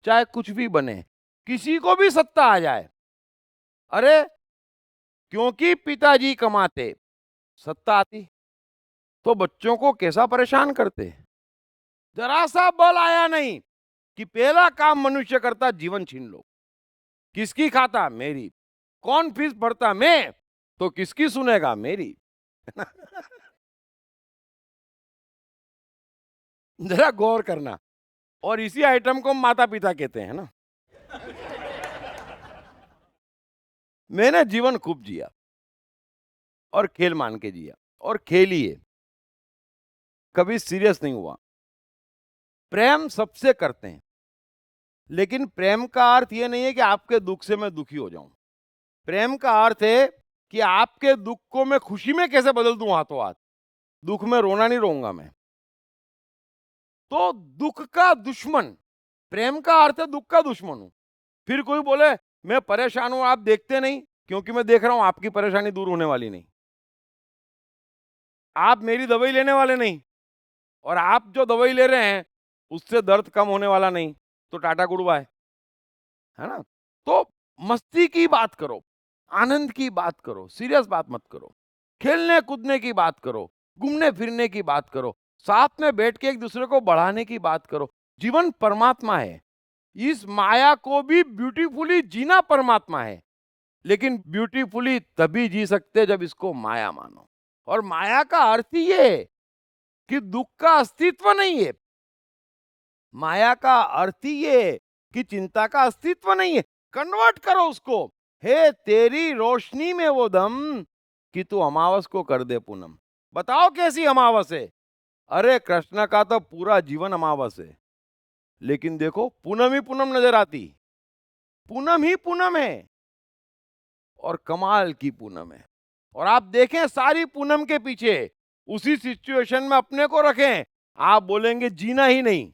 चाहे कुछ भी बने, किसी को भी सत्ता आ जाए, अरे क्योंकि पिताजी कमाते, सत्ता आती तो बच्चों को कैसा परेशान करते। जरा सा बल आया नहीं कि पहला काम मनुष्य करता, जीवन छीन लो। किसकी खाता? मेरी। कौन फीस भरता? मैं। तो किसकी सुनेगा? मेरी। जरा गौर करना। और इसी आइटम को माता पिता कहते हैं ना। मैंने जीवन खूब जिया और खेल मान के जिया और खेलिए, कभी सीरियस नहीं हुआ। प्रेम सबसे करते हैं, लेकिन प्रेम का अर्थ यह नहीं है कि आपके दुख से मैं दुखी हो जाऊं। प्रेम का अर्थ है कि आपके दुख को मैं खुशी में कैसे बदल दूं हाथों हाथ। दुख में रोना नहीं रोऊंगा मैं। तो दुख का दुश्मन, प्रेम का अर्थ है दुख का दुश्मन हूं। फिर कोई बोले मैं परेशान हूं, आप देखते नहीं, क्योंकि मैं देख रहा हूं आपकी परेशानी दूर होने वाली नहीं। आप मेरी दवाई लेने वाले नहीं, और आप जो दवाई ले रहे हैं उससे दर्द कम होने वाला नहीं, तो टाटा गुड बाय, है ना। तो मस्ती की बात करो, आनंद की बात करो, सीरियस बात मत करो। खेलने कूदने की बात करो, घूमने फिरने की बात करो, साथ में बैठ के एक दूसरे को बढ़ाने की बात करो। जीवन परमात्मा है, इस माया को भी ब्यूटीफुली जीना परमात्मा है, लेकिन ब्यूटीफुली तभी जी सकते जब इसको माया मानो। और माया का अर्थ ही ये है कि दुख का अस्तित्व नहीं है। माया का अर्थ ही ये है कि चिंता का अस्तित्व नहीं है। कन्वर्ट करो उसको, हे तेरी रोशनी में वो दम कि तू अमावस को कर दे पूनम। बताओ कैसी अमावस है? अरे कृष्ण का तो पूरा जीवन अमावस है, लेकिन देखो पूनम ही पूनम नजर आती। पूनम ही पूनम है, और कमाल की पूनम है। और आप देखें सारी पूनम के पीछे उसी सिचुएशन में अपने को रखें, आप बोलेंगे जीना ही नहीं।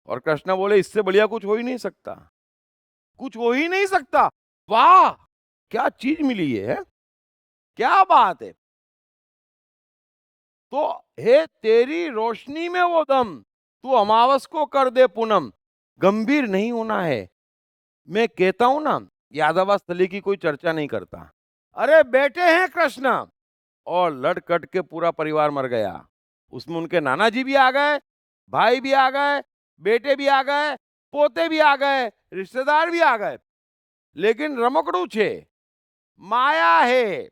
और कृष्ण बोले इससे बढ़िया कुछ हो ही नहीं सकता, कुछ हो ही नहीं सकता। वाह क्या चीज मिली है, क्या बात है। तो हे तेरी रोशनी में वो दम, तू अमावस को कर दे पूनम। गंभीर नहीं होना है। मैं कहता हूं ना, यादवास्थली की कोई चर्चा नहीं करता। अरे बेटे हैं कृष्ण, और लड़ कट के पूरा परिवार मर गया। उसमें उनके नाना जी भी आ गए, भाई भी आ गए, बेटे भी आ गए, पोते भी आ गए, रिश्तेदार भी आ गए, लेकिन रमकड़ू छे, माया है।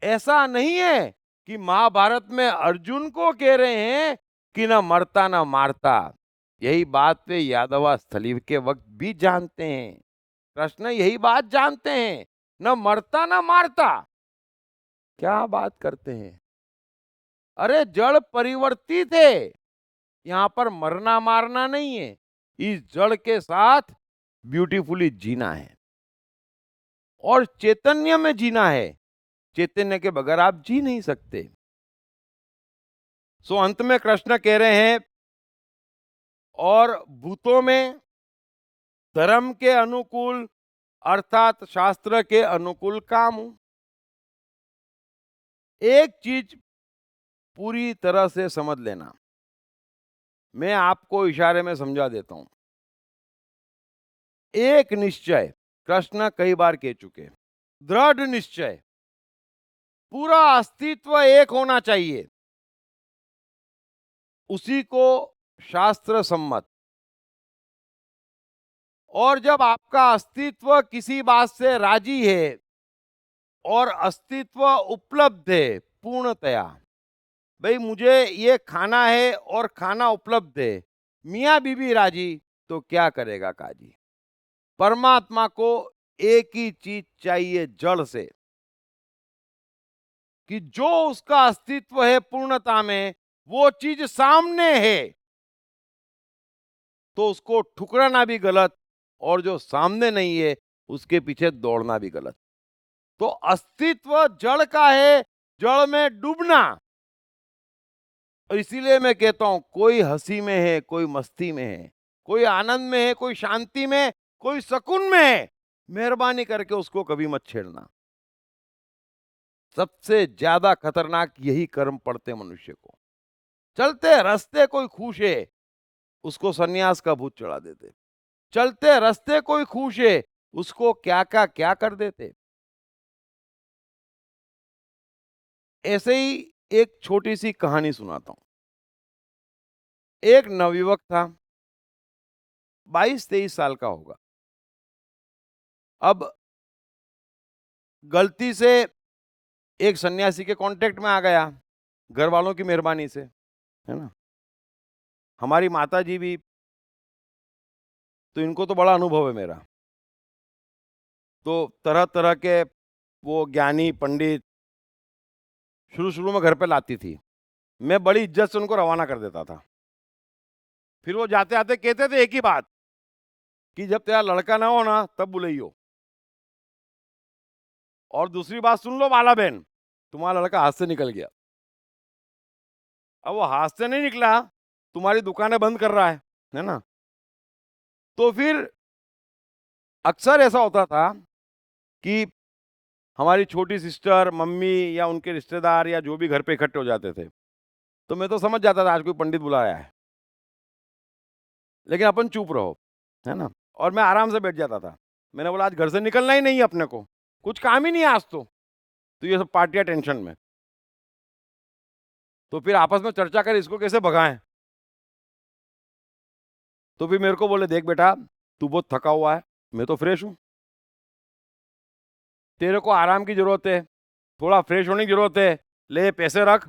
ऐसा नहीं है कि महाभारत में अर्जुन को कह रहे हैं कि ना मरता ना मारता। यही बात वे यादवास्थली के वक्त भी जानते हैं। कृष्ण यही बात जानते हैं, न मरता ना मारता। क्या बात करते हैं। अरे जड़ परिवर्तित है, यहां पर मरना मारना नहीं है। इस जड़ के साथ ब्यूटीफुली जीना है और चैतन्य में जीना है। चैतन्य के बगैर आप जी नहीं सकते। सो अंत में कृष्ण कह रहे हैं, और भूतों में, धर्म के अनुकूल अर्थात शास्त्र के अनुकूल काम हूं। एक चीज पूरी तरह से समझ लेना, मैं आपको इशारे में समझा देता हूं। एक निश्चय, कृष्ण कई बार कह चुके, दृढ़ निश्चय, पूरा अस्तित्व एक होना चाहिए, उसी को शास्त्र सम्मत। और जब आपका अस्तित्व किसी बात से राजी है और अस्तित्व उपलब्ध है पूर्णतया, भाई मुझे ये खाना है और खाना उपलब्ध है, मियाँ बीबी राजी तो क्या करेगा काजी। परमात्मा को एक ही चीज चाहिए जड़ से, कि जो उसका अस्तित्व है पूर्णता में, वो चीज सामने है तो उसको ठुकराना भी गलत, और जो सामने नहीं है उसके पीछे दौड़ना भी गलत। तो अस्तित्व जड़ का है, जड़ में डूबना। और इसीलिए मैं कहता हूं, कोई हंसी में है, कोई मस्ती में है, कोई आनंद में है, कोई शांति में, कोई सुकून में है, मेहरबानी करके उसको कभी मत छेड़ना। सबसे ज्यादा खतरनाक यही कर्म पड़ते मनुष्य को। चलते रास्ते कोई खुश है, उसको सन्यास का भूत चढ़ा देते। चलते रास्ते कोई खुश है, उसको क्या का क्या कर देते। ऐसे ही एक छोटी सी कहानी सुनाता हूं। एक नवयुवक था, 22-23 साल का होगा। अब गलती से एक सन्यासी के कांटेक्ट में आ गया, घर वालों की मेहरबानी से, है ना। हमारी माता जी भी, तो इनको तो बड़ा अनुभव है मेरा। तो तरह तरह के वो ज्ञानी पंडित शुरू शुरू में घर पे लाती थी, मैं बड़ी इज्जत से उनको रवाना कर देता था। फिर वो जाते आते कहते थे एक ही बात, कि जब तेरा लड़का ना हो ना तब बुलाइयो। और दूसरी बात सुन लो बाला बहन, तुम्हारा लड़का हाथ से निकल गया। अब वो हाथ से नहीं निकला, तुम्हारी दुकानें बंद कर रहा है ना। तो फिर अक्सर ऐसा होता था कि हमारी छोटी सिस्टर, मम्मी या उनके रिश्तेदार या जो भी घर पे इकट्ठे हो जाते थे, तो मैं तो समझ जाता था आज कोई पंडित बुला रहा है, लेकिन अपन चुप रहो, है ना। और मैं आराम से बैठ जाता था। मैंने बोला आज घर से निकलना ही नहीं है अपने को, कुछ काम ही नहीं है आज तो ये सब पार्टियां टेंशन में। तो फिर आपस में चर्चा कर इसको कैसे भगाएं। तो फिर मेरे को बोले, देख बेटा तू बहुत थका हुआ है, मैं तो फ्रेश हूं, तेरे को आराम की जरूरत है, थोड़ा फ्रेश होने की जरूरत है, ले पैसे रख,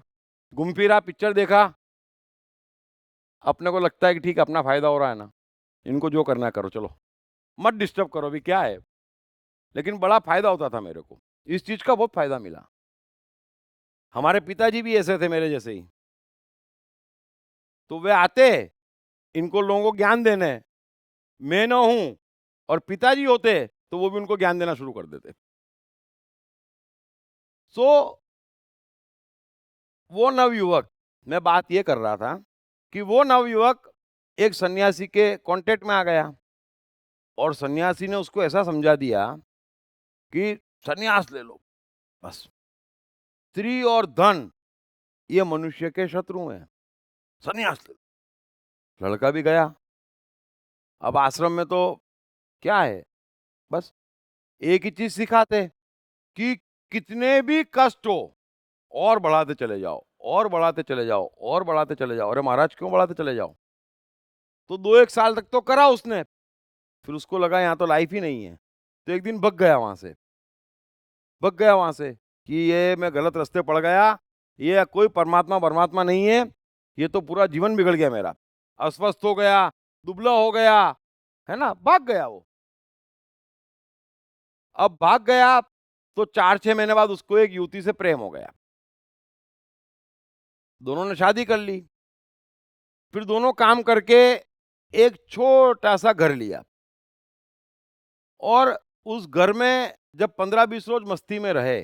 घूम फिरा, पिक्चर देखा। अपने को लगता है कि ठीक है अपना फायदा हो रहा है ना, इनको जो करना है करो, चलो मत डिस्टर्ब करो, भी क्या है। लेकिन बड़ा फायदा होता था मेरे को, इस चीज का बहुत फायदा मिला। हमारे पिताजी भी ऐसे थे मेरे जैसे ही। तो वे आते इनको लोगों को ज्ञान देने, मैं ना हूं और पिताजी होते तो वो भी उनको ज्ञान देना शुरू कर देते। सो वो नवयुवक, मैं बात ये कर रहा था कि वो नवयुवक एक सन्यासी के कांटेक्ट में आ गया, और सन्यासी ने उसको ऐसा समझा दिया कि सन्यास ले लो बस, स्त्री और धन ये मनुष्य के शत्रु हैं, सन्यास ले लो। लड़का भी गया। अब आश्रम में तो क्या है, बस एक ही चीज सिखाते कि कितने भी कष्ट हो और बढ़ाते चले जाओ, और बढ़ाते चले जाओ, और बढ़ाते चले जाओ। अरे महाराज क्यों बढ़ाते चले जाओ। तो 2-1 साल तक तो करा उसने, फिर उसको लगा यहाँ तो लाइफ ही नहीं है, तो एक दिन भग गया वहां से। भग गया वहां से कि ये मैं गलत रास्ते पड़ गया, ये कोई परमात्मा परमात्मा नहीं है, ये तो पूरा जीवन बिगड़ गया मेरा, अस्वस्थ हो गया, दुबला हो गया, है ना। भाग गया वो। अब भाग गया तो 4-6 महीने बाद उसको एक युवती से प्रेम हो गया। दोनों ने शादी कर ली। फिर दोनों काम करके एक छोटा सा घर लिया, और उस घर में जब 15-20 रोज मस्ती में रहे,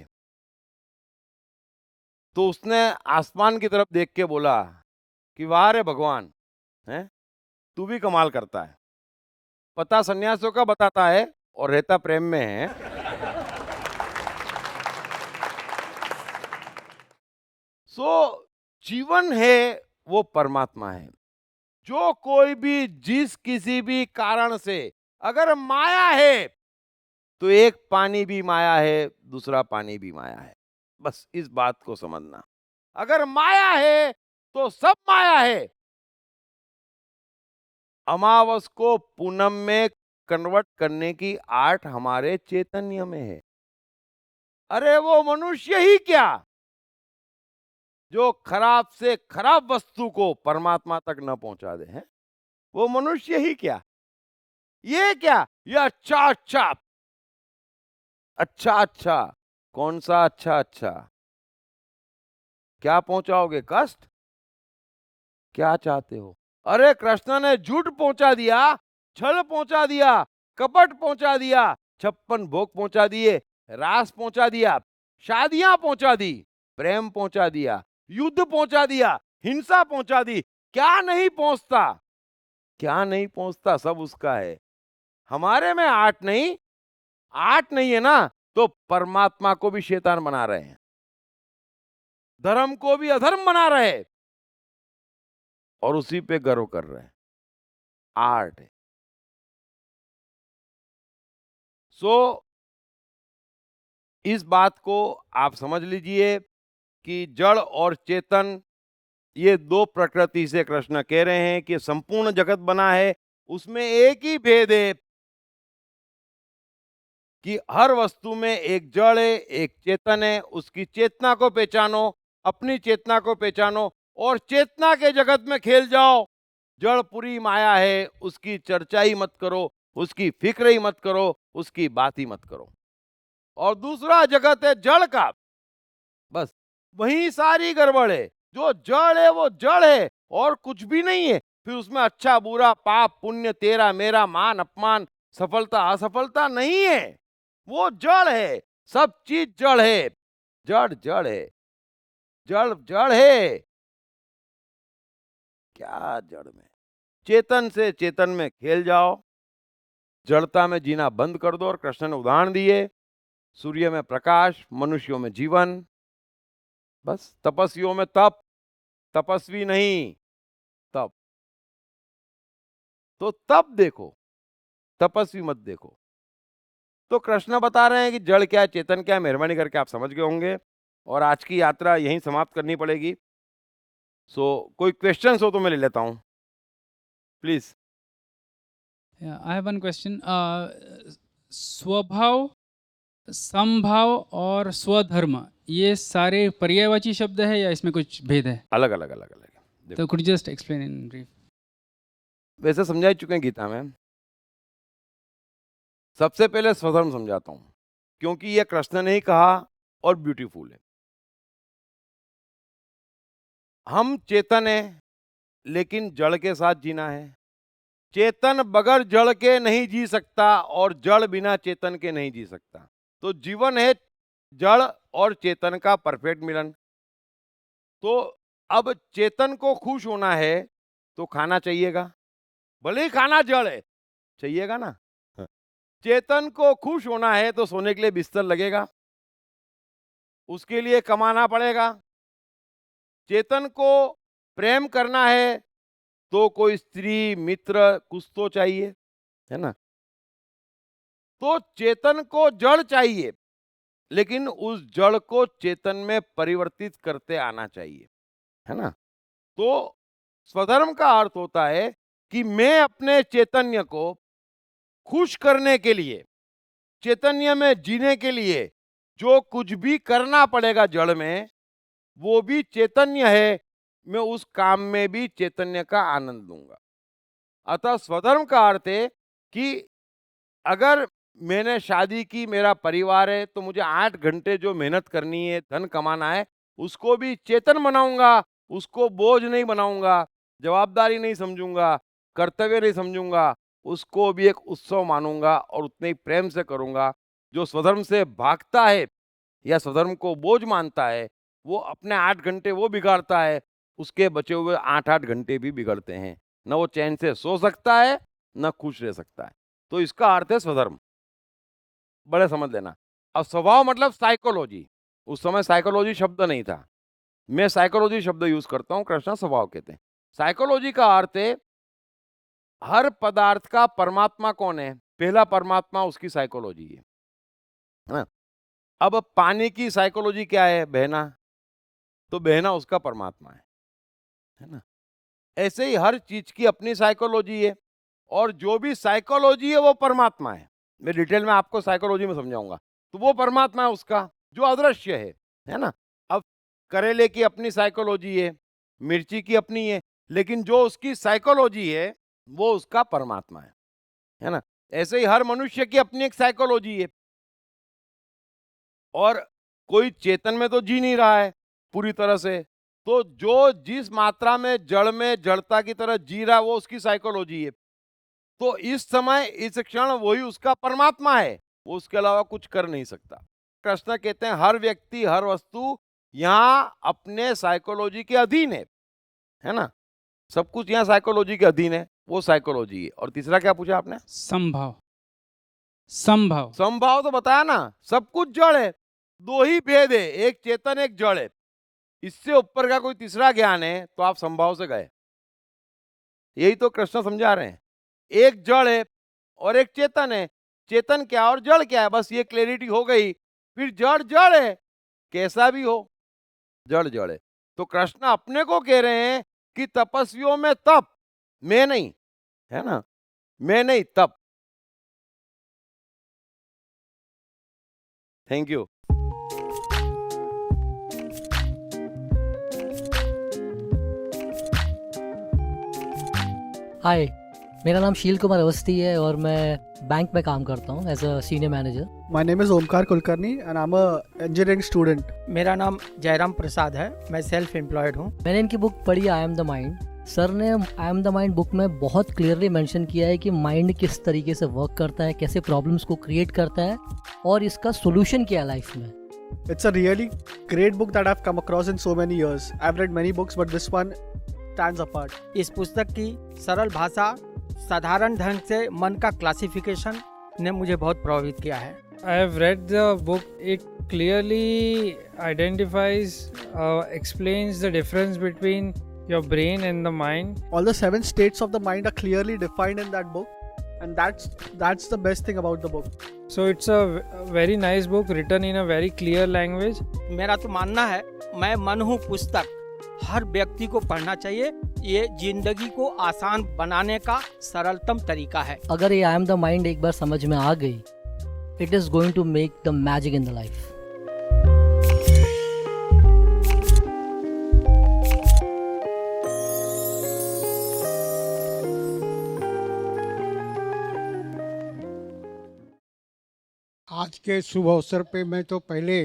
तो उसने आसमान की तरफ देख के बोला कि वाह रे भगवान, हैं तू भी कमाल करता है। पता सन्यासियों का बताता है और रहता प्रेम में है। जीवन है वो परमात्मा है। जो कोई भी जिस किसी भी कारण से अगर माया है तो एक पानी भी माया है, दूसरा पानी भी माया है। बस इस बात को समझना। अगर माया है तो सब माया है। अमावस को पूनम में कन्वर्ट करने की आर्ट हमारे चैतन्य में है। अरे वो मनुष्य ही क्या जो खराब से खराब वस्तु को परमात्मा तक न पहुंचा दे, हैं? वो मनुष्य ही क्या, ये क्या, ये अच्छा अच्छा अच्छा अच्छा, कौन सा अच्छा अच्छा? क्या पहुंचाओगे? कष्ट? क्या चाहते हो? अरे कृष्ण ने झूठ पहुंचा दिया, छल पहुंचा दिया, कपट पहुंचा दिया, 56 भोग पहुंचा दिए, रास पहुंचा दिया, शादियां पहुंचा दी, प्रेम पहुंचा दिया, युद्ध पहुंचा दिया, हिंसा पहुंचा दी। क्या नहीं पहुंचता? क्या नहीं पहुंचता? सब उसका है। हमारे में आठ नहीं है ना, तो परमात्मा को भी शैतान बना रहे हैं, धर्म को भी अधर्म बना रहे हैं और उसी पे गर्व कर रहे हैं। आर्ट है। इस बात को आप समझ लीजिए कि जड़ और चेतन, ये दो प्रकृति से कृष्ण कह रहे हैं कि संपूर्ण जगत बना है, उसमें एक ही भेद है कि हर वस्तु में एक जड़ है, एक चेतन है। उसकी चेतना को पहचानो, अपनी चेतना को पहचानो और चेतना के जगत में खेल जाओ। जड़ पूरी माया है, उसकी चर्चा ही मत करो, उसकी फिक्र ही मत करो, उसकी बात ही मत करो। और दूसरा जगत है जड़ का, बस वही सारी गड़बड़ है। जो जड़ है वो जड़ है और कुछ भी नहीं है। फिर उसमें अच्छा बुरा, पाप पुण्य, तेरा मेरा, मान अपमान, सफलता असफलता नहीं है। वो जड़ है, सब चीज जड़ है। जड़ जड़ है, जड़ जड़ है। क्या जड़ में? चेतन से चेतन में खेल जाओ, जड़ता में जीना बंद कर दो। और कृष्ण ने उदाहरण दिए, सूर्य में प्रकाश, मनुष्यों में जीवन। बस तपस्वियों में तप, तपस्वी नहीं तप। तो तप देखो, तपस्वी मत देखो। तो कृष्ण बता रहे हैं कि जड़ क्या है, चेतन क्या है। मेहरबानी करके आप समझ गए होंगे और आज की यात्रा यहीं समाप्त करनी पड़ेगी। कोई क्वेश्चंस हो तो मैं ले लेता हूं, please. Yeah, I have one question. स्वभाव, समभाव और स्वधर्म, ये सारे पर्यायवाची शब्द है या इसमें कुछ भेद है? अलग अलग अलग अलग है। तो could just explain in brief? वैसे समझा ही चुके हैं गीता में। सबसे पहले स्वधर्म समझाता हूं, क्योंकि यह कृष्ण ने ही कहा और ब्यूटीफुल है। हम चेतन है, लेकिन जड़ के साथ जीना है। चेतन बगैर जड़ के नहीं जी सकता और जड़ बिना चेतन के नहीं जी सकता। तो जीवन है जड़ और चेतन का परफेक्ट मिलन। तो अब चेतन को खुश होना है तो खाना चाहिएगा, भले ही खाना जड़ है, चाहिएगा ना। चेतन को खुश होना है तो सोने के लिए बिस्तर लगेगा, उसके लिए कमाना पड़ेगा। चेतन को प्रेम करना है तो कोई स्त्री मित्र कुछ तो चाहिए, है ना। तो चेतन को जड़ चाहिए, लेकिन उस जड़ को चेतन में परिवर्तित करते आना चाहिए, है ना। तो स्वधर्म का अर्थ होता है कि मैं अपने चैतन्य को खुश करने के लिए, चैतन्य में जीने के लिए जो कुछ भी करना पड़ेगा जड़ में, वो भी चैतन्य है। मैं उस काम में भी चैतन्य का आनंद लूंगा। अतः स्वधर्म का अर्थ है कि अगर मैंने शादी की, मेरा परिवार है, तो मुझे 8 घंटे जो मेहनत करनी है, धन कमाना है, उसको भी चेतन बनाऊंगा, उसको बोझ नहीं बनाऊंगा, जवाबदारी नहीं समझूंगा, कर्तव्य नहीं समझूंगा, उसको भी एक उत्सव मानूंगा और उतने ही प्रेम से करूंगा। जो स्वधर्म से भागता है या स्वधर्म को बोझ मानता है, वो अपने 8 घंटे वो बिगाड़ता है, उसके बचे हुए 8-8 घंटे भी बिगड़ते हैं। न वो चैन से सो सकता है, न खुश रह सकता है। तो इसका अर्थ है स्वधर्म। बड़े समझ लेना। अब स्वभाव मतलब साइकोलॉजी। उस समय साइकोलॉजी शब्द नहीं था, मैं साइकोलॉजी शब्द यूज करता हूं, कृष्णा स्वभाव कहते हैं। साइकोलॉजी का अर्थ है हर पदार्थ का परमात्मा कौन है, पहला परमात्मा उसकी साइकोलॉजी है ना? अब पानी की साइकोलॉजी क्या है, बहना, तो बहना उसका परमात्मा है ना? ऐसे ही हर चीज की अपनी साइकोलॉजी है, और जो भी साइकोलॉजी है वो परमात्मा है। मैं डिटेल में आपको साइकोलॉजी में समझाऊंगा। तो वो परमात्मा है उसका, जो अदृश्य है ना? अब करेले की अपनी साइकोलॉजी है, मिर्ची की अपनी है, लेकिन जो उसकी साइकोलॉजी है वो उसका परमात्मा है ना? ऐसे ही हर मनुष्य की अपनी एक साइकोलॉजी है, और कोई चेतन में तो जी नहीं रहा है पूरी तरह से, तो जो जिस मात्रा में जड़ता की तरह जी रहा है वो उसकी साइकोलॉजी है। तो इस समय इस क्षण वही उसका परमात्मा है, वो उसके अलावा कुछ कर नहीं सकता। कृष्ण कहते हैं हर व्यक्ति हर वस्तु यहाँ अपने साइकोलॉजी के अधीन है ना? सब कुछ यहाँ साइकोलॉजी के अधीन है, वो साइकोलॉजी है। और तीसरा क्या पूछा आपने? संभाव। संभाव संभाव तो बताया ना, सब कुछ जड़ है, दो ही भेद है, एक चेतन एक जड़ है। इससे ऊपर का कोई तीसरा ज्ञान है तो आप संभाव से गए। यही तो कृष्ण समझा रहे हैं। एक जड़ है और एक चेतन है, चेतन क्या और जड़ क्या है, बस ये क्लैरिटी हो गई। फिर जड़ जड़ है, कैसा भी हो, जड़ जड़ है। तो कृष्ण अपने को कह रहे हैं कि तपस्वियों में तप, मैं नहीं, है ना? मैं नहीं, तप। Thank you. हाय, मेरा नाम शील कुमार अवस्थी है और मैं बैंक में काम करता हूँ as a senior manager. My name is Omkar Kulkarni and I'm a engineering student. मेरा नाम जयराम प्रसाद है, मैं सेल्फ एम्प्लॉयड हूँ। मैंने इनकी बुक पढ़ी I am the mind. Sir ने I am the mind book में बहुत क्लियरली मेंशन किया है कि माइंड किस तरीके से वर्क करता है, कैसे प्रॉब्लम्स को क्रिएट करता है और इसका सोल्यूशन क्या है लाइफ में। It's a really great book that I've come across in so many years. I've read many books but this one stands apart. इस पुस्तक की सरल भाषा, साधारण ढंग से मन का क्लासिफिकेशन ने मुझे बहुत प्रभावित किया है। I have read the book. It clearly identifies, explains the difference between your brain and the mind. All the 7 states of the mind are clearly defined in that book and that's the best thing about the book. So it's a very nice book written in a very clear language. मेरा तो मानना है, मैं मन हूँ पुस्तक, हर व्यक्ति को पढ़ना चाहिए। ये जिंदगी को आसान बनाने का सरलतम तरीका है। अगर ये आई एम द माइंड एक बार समझ में आ गई, it is going to make the magic in the life. आज के शुभ अवसर पे मैं तो पहले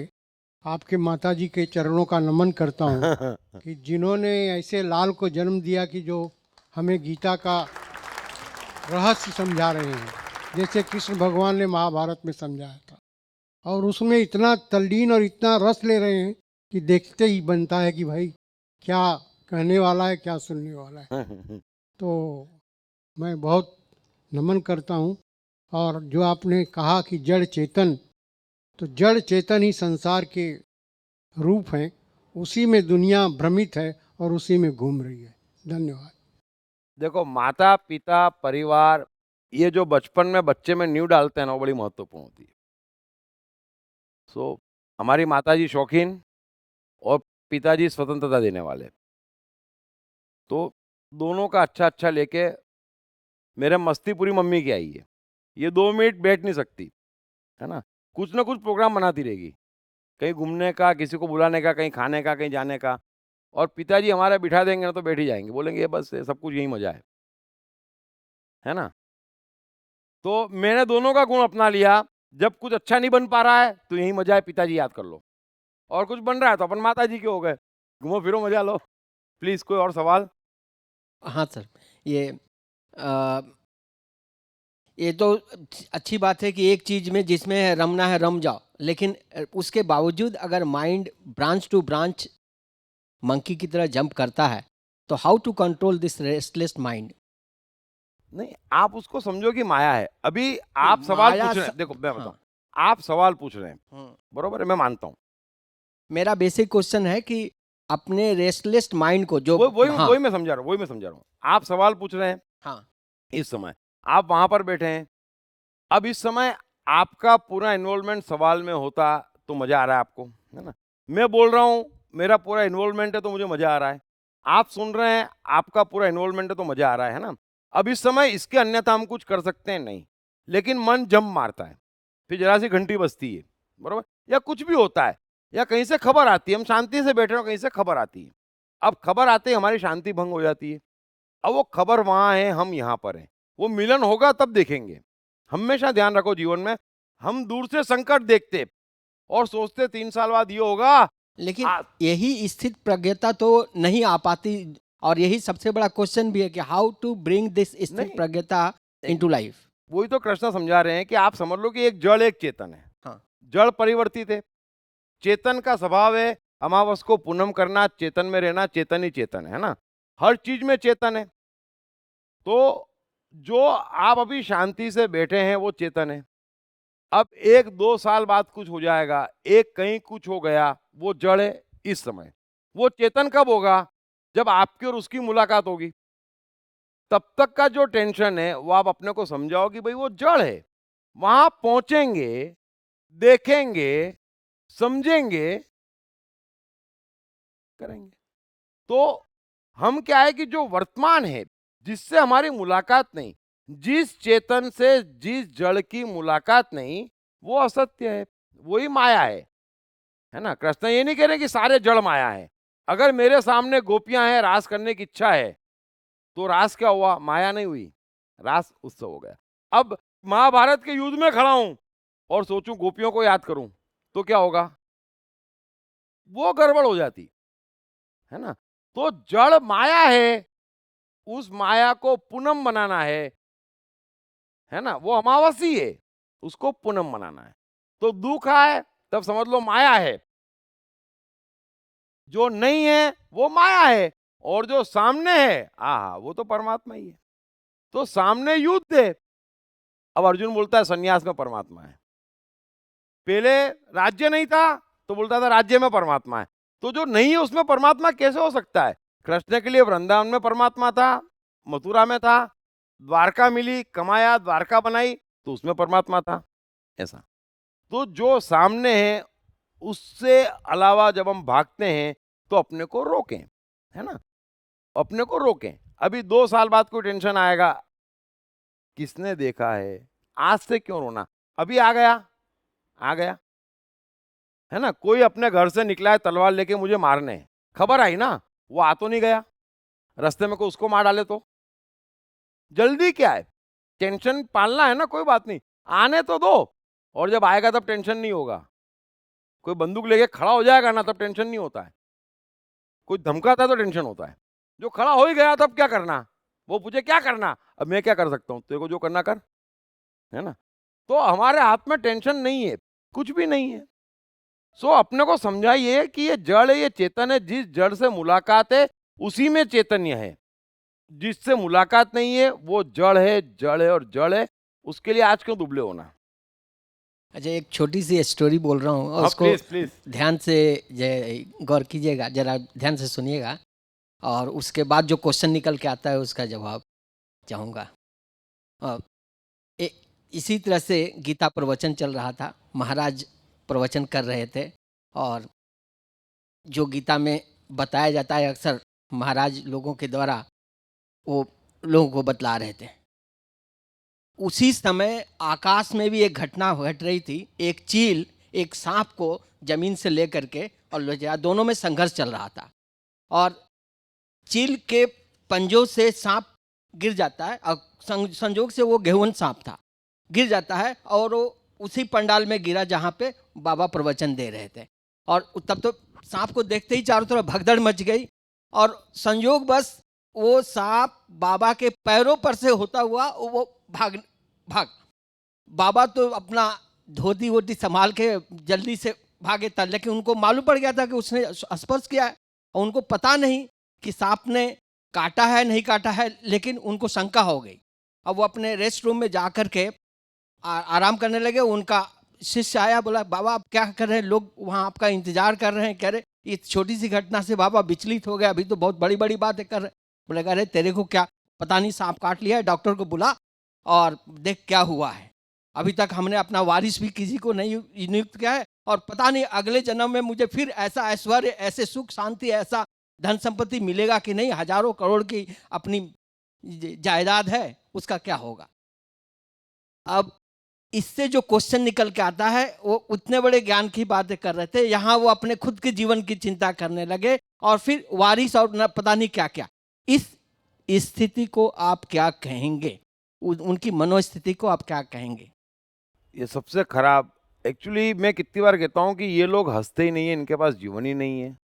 आपके माताजी के चरणों का नमन करता हूँ कि जिन्होंने ऐसे लाल को जन्म दिया कि जो हमें गीता का रहस्य समझा रहे हैं, जैसे कृष्ण भगवान ने महाभारत में समझाया था, और उसमें इतना तल्लीन और इतना रस ले रहे हैं कि देखते ही बनता है कि भाई क्या कहने वाला है, क्या सुनने वाला है। तो मैं बहुत नमन करता हूँ। और जो आपने कहा कि जड़ चेतन, तो जड़ चेतन ही संसार के रूप हैं, उसी में दुनिया भ्रमित है और उसी में घूम रही है। धन्यवाद। देखो, माता पिता परिवार, ये जो बचपन में बच्चे में नींव डालते हैं ना, वो बड़ी महत्वपूर्ण होती है। हमारी माताजी शौकीन और पिताजी स्वतंत्रता देने वाले, तो दोनों का अच्छा लेके मेरे मस्ती पूरी मम्मी की आई है। ये 2 मिनट बैठ नहीं सकती, है ना? कुछ ना कुछ प्रोग्राम बनाती रहेगी, कहीं घूमने का, किसी को बुलाने का, कहीं खाने का, कहीं जाने का। और पिताजी हमारे बिठा देंगे ना तो बैठ ही जाएंगे, बोलेंगे ये बस सब कुछ यही मजा है ना? तो मैंने दोनों का गुण अपना लिया। जब कुछ अच्छा नहीं बन पा रहा है तो यही मजा है, पिताजी याद कर लो, और कुछ बन रहा है तो अपन माताजी के हो गए, घूमो फिरो मजा लो। प्लीज कोई और सवाल? हाँ सर, ये तो अच्छी बात है कि एक चीज़ में जिसमें है रमना है रम जाओ, लेकिन उसके बावजूद अगर mind branch to branch monkey की तरह जंप करता है तो how to control this restless mind? नहीं, आप उसको समझो कि माया है। अभी आप सवाल माया पूछ रहे हैं, स- देखो मैं हाँ। बताऊं, आप सवाल पूछ रहे हैं, हम्म। बरोबर है, मैं मानता हूं। मेरा बेसिक क्वेश्चन है कि अपने रेस्टलेस माइंड को जो हाँ वही मैं समझा रहा हूँ, वही मैं समझा रहा हूँ। आप सवाल पूछ रहे हैं हाँ इस समय, आप वहां पर बैठे हैं। अब इस समय आपका पूरा इन्वॉल्वमेंट सवाल में होता तो मजा आ रहा है आपको, है ना। मैं बोल रहा हूं, मेरा पूरा इन्वॉल्वमेंट है तो मुझे मजा आ रहा है। आप सुन रहे हैं, आपका पूरा इन्वॉल्वमेंट है तो मजा आ रहा है ना। अब इस समय इसके अन्यथा हम कुछ कर सकते हैं नहीं, लेकिन मन जम मारता है, फिर जरा सी घंटी बजती है, बरोबर, या कुछ भी होता है, या कहीं से खबर आती है, हम शांति से बैठे हो, कहीं से खबर आती है। अब खबर आते ही हमारी शांति भंग हो जाती है। अब वो खबर वहां है, हम यहाँ पर हैं, वो मिलन होगा तब देखेंगे। हमेशा ध्यान रखो जीवन में, हम दूर से संकट देखते और सोचते 3 साल बाद ये होगा। लेकिन आ- यही स्थित प्रज्ञता तो नहीं आ पाती, और यही सबसे बड़ा क्वेश्चन भी है कि हाउ टू ब्रिंग दिस स्थित नहीं। प्रज्ञता इनटू लाइफ। वही तो कृष्ण समझा रहे हैं कि आप समझ लो कि एक जड़ एक चेतन है। हाँ। जड़ परिवर्तित है, चेतन का स्वभाव है अमावस को पूनम करना, चेतन में रहना, चेतन ही चेतन है ना, हर चीज में चेतन है। तो जो आप अभी शांति से बैठे हैं वो चेतन है। अब 1-2 साल बाद कुछ हो जाएगा, एक कहीं कुछ हो गया, वो जड़ है इस समय। वो चेतन कब होगा? जब आपकी और उसकी मुलाकात होगी। तब तक का जो टेंशन है वो आप अपने को समझाओ कि भाई वो जड़ है। वहां पहुंचेंगे, देखेंगे, समझेंगे, करेंगे। तो हम क्या है कि जो वर्तमान है, जिससे हमारी मुलाकात नहीं, जिस चेतन से जिस जड़ की मुलाकात नहीं, वो असत्य है, वही माया है ना। कृष्ण ये नहीं कह रहे कि सारे जड़ माया है। अगर मेरे सामने गोपियां हैं, रास करने की इच्छा है, तो रास क्या हुआ? माया नहीं हुई, रास उत्सव हो गया। अब महाभारत के युद्ध में खड़ा हूं और सोचूं गोपियों को याद करूं, तो क्या होगा? वो गड़बड़ हो जाती है ना। तो जड़ माया है, उस माया को पूनम बनाना है ना। वो अमावसी है, उसको पूनम बनाना है। तो दुख आए तब समझ लो माया है, जो नहीं है वो माया है, और जो सामने है आहा वो तो परमात्मा ही है। तो सामने युद्ध है। अब अर्जुन बोलता है सन्यास में परमात्मा है, पहले राज्य नहीं था तो बोलता था राज्य में परमात्मा है। तो जो नहीं है उसमें परमात्मा कैसे हो सकता है? कृष्ण के लिए वृंदावन में परमात्मा था, मथुरा में था, द्वारका मिली, कमाया, द्वारका बनाई, तो उसमें परमात्मा था। ऐसा तो जो सामने है उससे अलावा जब हम भागते हैं तो अपने को रोकें, है ना, अपने को रोकें। अभी 2 साल बाद कोई टेंशन आएगा, किसने देखा है, आज से क्यों रोना? अभी आ गया, आ गया, है ना। कोई अपने घर से निकला है तलवार लेके मुझे मारने, खबर आई ना, वो आ तो नहीं गया, रास्ते में कोई उसको मार डाले तो जल्दी क्या है? टेंशन पालना है ना, कोई बात नहीं, आने तो दो, और जब आएगा तब टेंशन नहीं होगा। कोई बंदूक लेके खड़ा हो जाएगा ना, तब टेंशन नहीं होता है। कोई धमकाता है तो टेंशन होता है। जो खड़ा हो ही गया तब क्या करना? वो पूछे क्या करना, अब मैं क्या कर सकता हूं? तेरे को जो करना कर, है ना। तो हमारे हाथ में टेंशन नहीं है, कुछ भी नहीं है। सो अपने को समझाइए कि ये जड़ है, ये चेतन है। जिस जड़ से मुलाकात है उसी में चैतन्य है, जिससे मुलाकात नहीं है वो जड़ है, जड़ है और जड़ है। उसके लिए आज क्यों दुबले होना? अच्छा, एक छोटी सी स्टोरी बोल रहा हूँ और हाँ, उसको प्लीज प्लीज। ध्यान से गौर कीजिएगा, जरा ध्यान से सुनिएगा, और उसके बाद जो क्वेश्चन निकल के आता है उसका जवाब चाहूँगा। इसी तरह से गीता प्रवचन चल रहा था, महाराज प्रवचन कर रहे थे, और जो गीता में बताया जाता है अक्सर महाराज लोगों के द्वारा वो लोगों को बतला रहे थे। उसी समय आकाश में भी एक घटना घट रही थी। एक चील एक सांप को जमीन से लेकर के और ले जाया, दोनों में संघर्ष चल रहा था, और चील के पंजों से सांप गिर जाता है, और संजोग से वो गेहून सांप था, गिर जाता है, और वो उसी पंडाल में गिरा जहाँ पे बाबा प्रवचन दे रहे थे। और तब तो सांप को देखते ही चारों तरफ भगदड़ मच गई, और संयोग बस वो सांप बाबा के पैरों पर से होता हुआ वो भाग बाबा तो अपना धोती वोती संभाल के जल्दी से भागे था, लेकिन उनको मालूम पड़ गया था कि उसने स्पर्श किया है, और उनको पता नहीं कि सांप ने काटा है नहीं काटा है, लेकिन उनको शंका हो गई। अब वो अपने रेस्ट रूम में जा कर के आराम करने लगे। उनका शिष्य आया, बोला बाबा आप क्या कर रहे हैं, लोग वहाँ आपका इंतजार कर रहे हैं। कह रहे ये छोटी सी घटना से बाबा विचलित हो गया, अभी तो बहुत बड़ी बड़ी बातें कर रहे। बोले अरे तेरे को क्या पता नहीं, सांप काट लिया है, डॉक्टर को बुला और देख क्या हुआ है। अभी तक हमने अपना वारिस भी किसी को नहीं नियुक्त किया है, और पता नहीं अगले जन्म में मुझे फिर ऐसा ऐश्वर्य, ऐसे सुख शांति, ऐसा धन संपत्ति मिलेगा कि नहीं। हजारों करोड़ की अपनी जायदाद है, उसका क्या होगा। अब इससे जो क्वेश्चन निकल के आता है, वो उतने बड़े ज्ञान की बातें कर रहे थे, यहाँ वो अपने खुद के जीवन की चिंता करने लगे और फिर वारिस और न पता नहीं क्या क्या। इस स्थिति को आप क्या कहेंगे, उनकी मनोस्थिति को आप क्या कहेंगे? ये सबसे खराब, एक्चुअली मैं कितनी बार कहता हूँ कि ये लोग हंसते ही नहीं है, इनके पास जीवन ही नहीं है।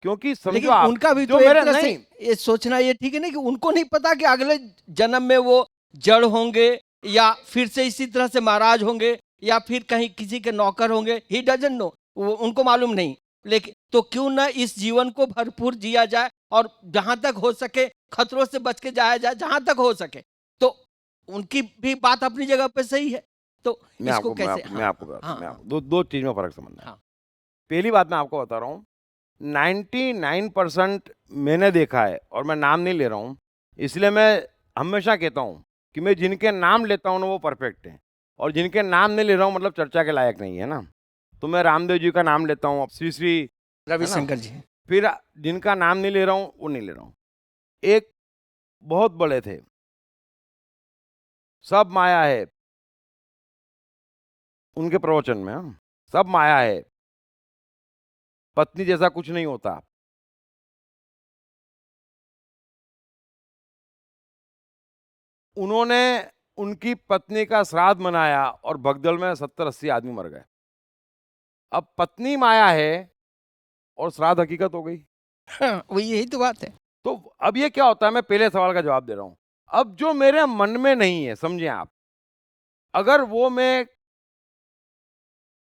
क्योंकि समझो लेकिन आप, उनका भी जो तो एक मेरे तरह से नहीं, ये सोचना ये ठीक है ना कि उनको नहीं पता कि अगले जन्म में वो जड़ होंगे या फिर से इसी तरह से महाराज होंगे या फिर कहीं किसी के नौकर होंगे। ही डजंट नो, उनको मालूम नहीं। लेकिन तो क्यों ना इस जीवन को भरपूर जिया जाए और जहां तक हो सके खतरों से बच के जाया जाए, जहां तक हो सके। तो उनकी भी बात अपनी जगह पे सही है। तो मैं इसको आपको कैसे मैं आपको दो चीज में फर्क समझना है। हाँ। पहली बात मैं आपको बता रहा हूँ, 99% मैंने देखा है, और मैं नाम नहीं ले रहा हूँ, इसलिए मैं हमेशा कहता हूँ कि मैं जिनके नाम लेता हूँ ना वो परफेक्ट हैं, और जिनके नाम नहीं ले रहा हूँ मतलब चर्चा के लायक नहीं है ना। तो मैं रामदेव जी का नाम लेता हूँ, श्री श्री रविशंकर जी, फिर जिनका नाम नहीं ले रहा हूँ वो नहीं ले रहा हूँ। एक बहुत बड़े थे, सब माया है, उनके प्रवचन में, हाँ, सब माया है, पत्नी जैसा कुछ नहीं होता। उन्होंने उनकी पत्नी का श्राद्ध मनाया और भगदड़ में 70-80 आदमी मर गए। अब पत्नी माया है और श्राद्ध हकीकत हो गई। हाँ, वो यही तो बात है। तो अब ये क्या होता है, मैं पहले सवाल का जवाब दे रहा हूं। अब जो मेरे मन में नहीं है, समझे आप, अगर वो मैं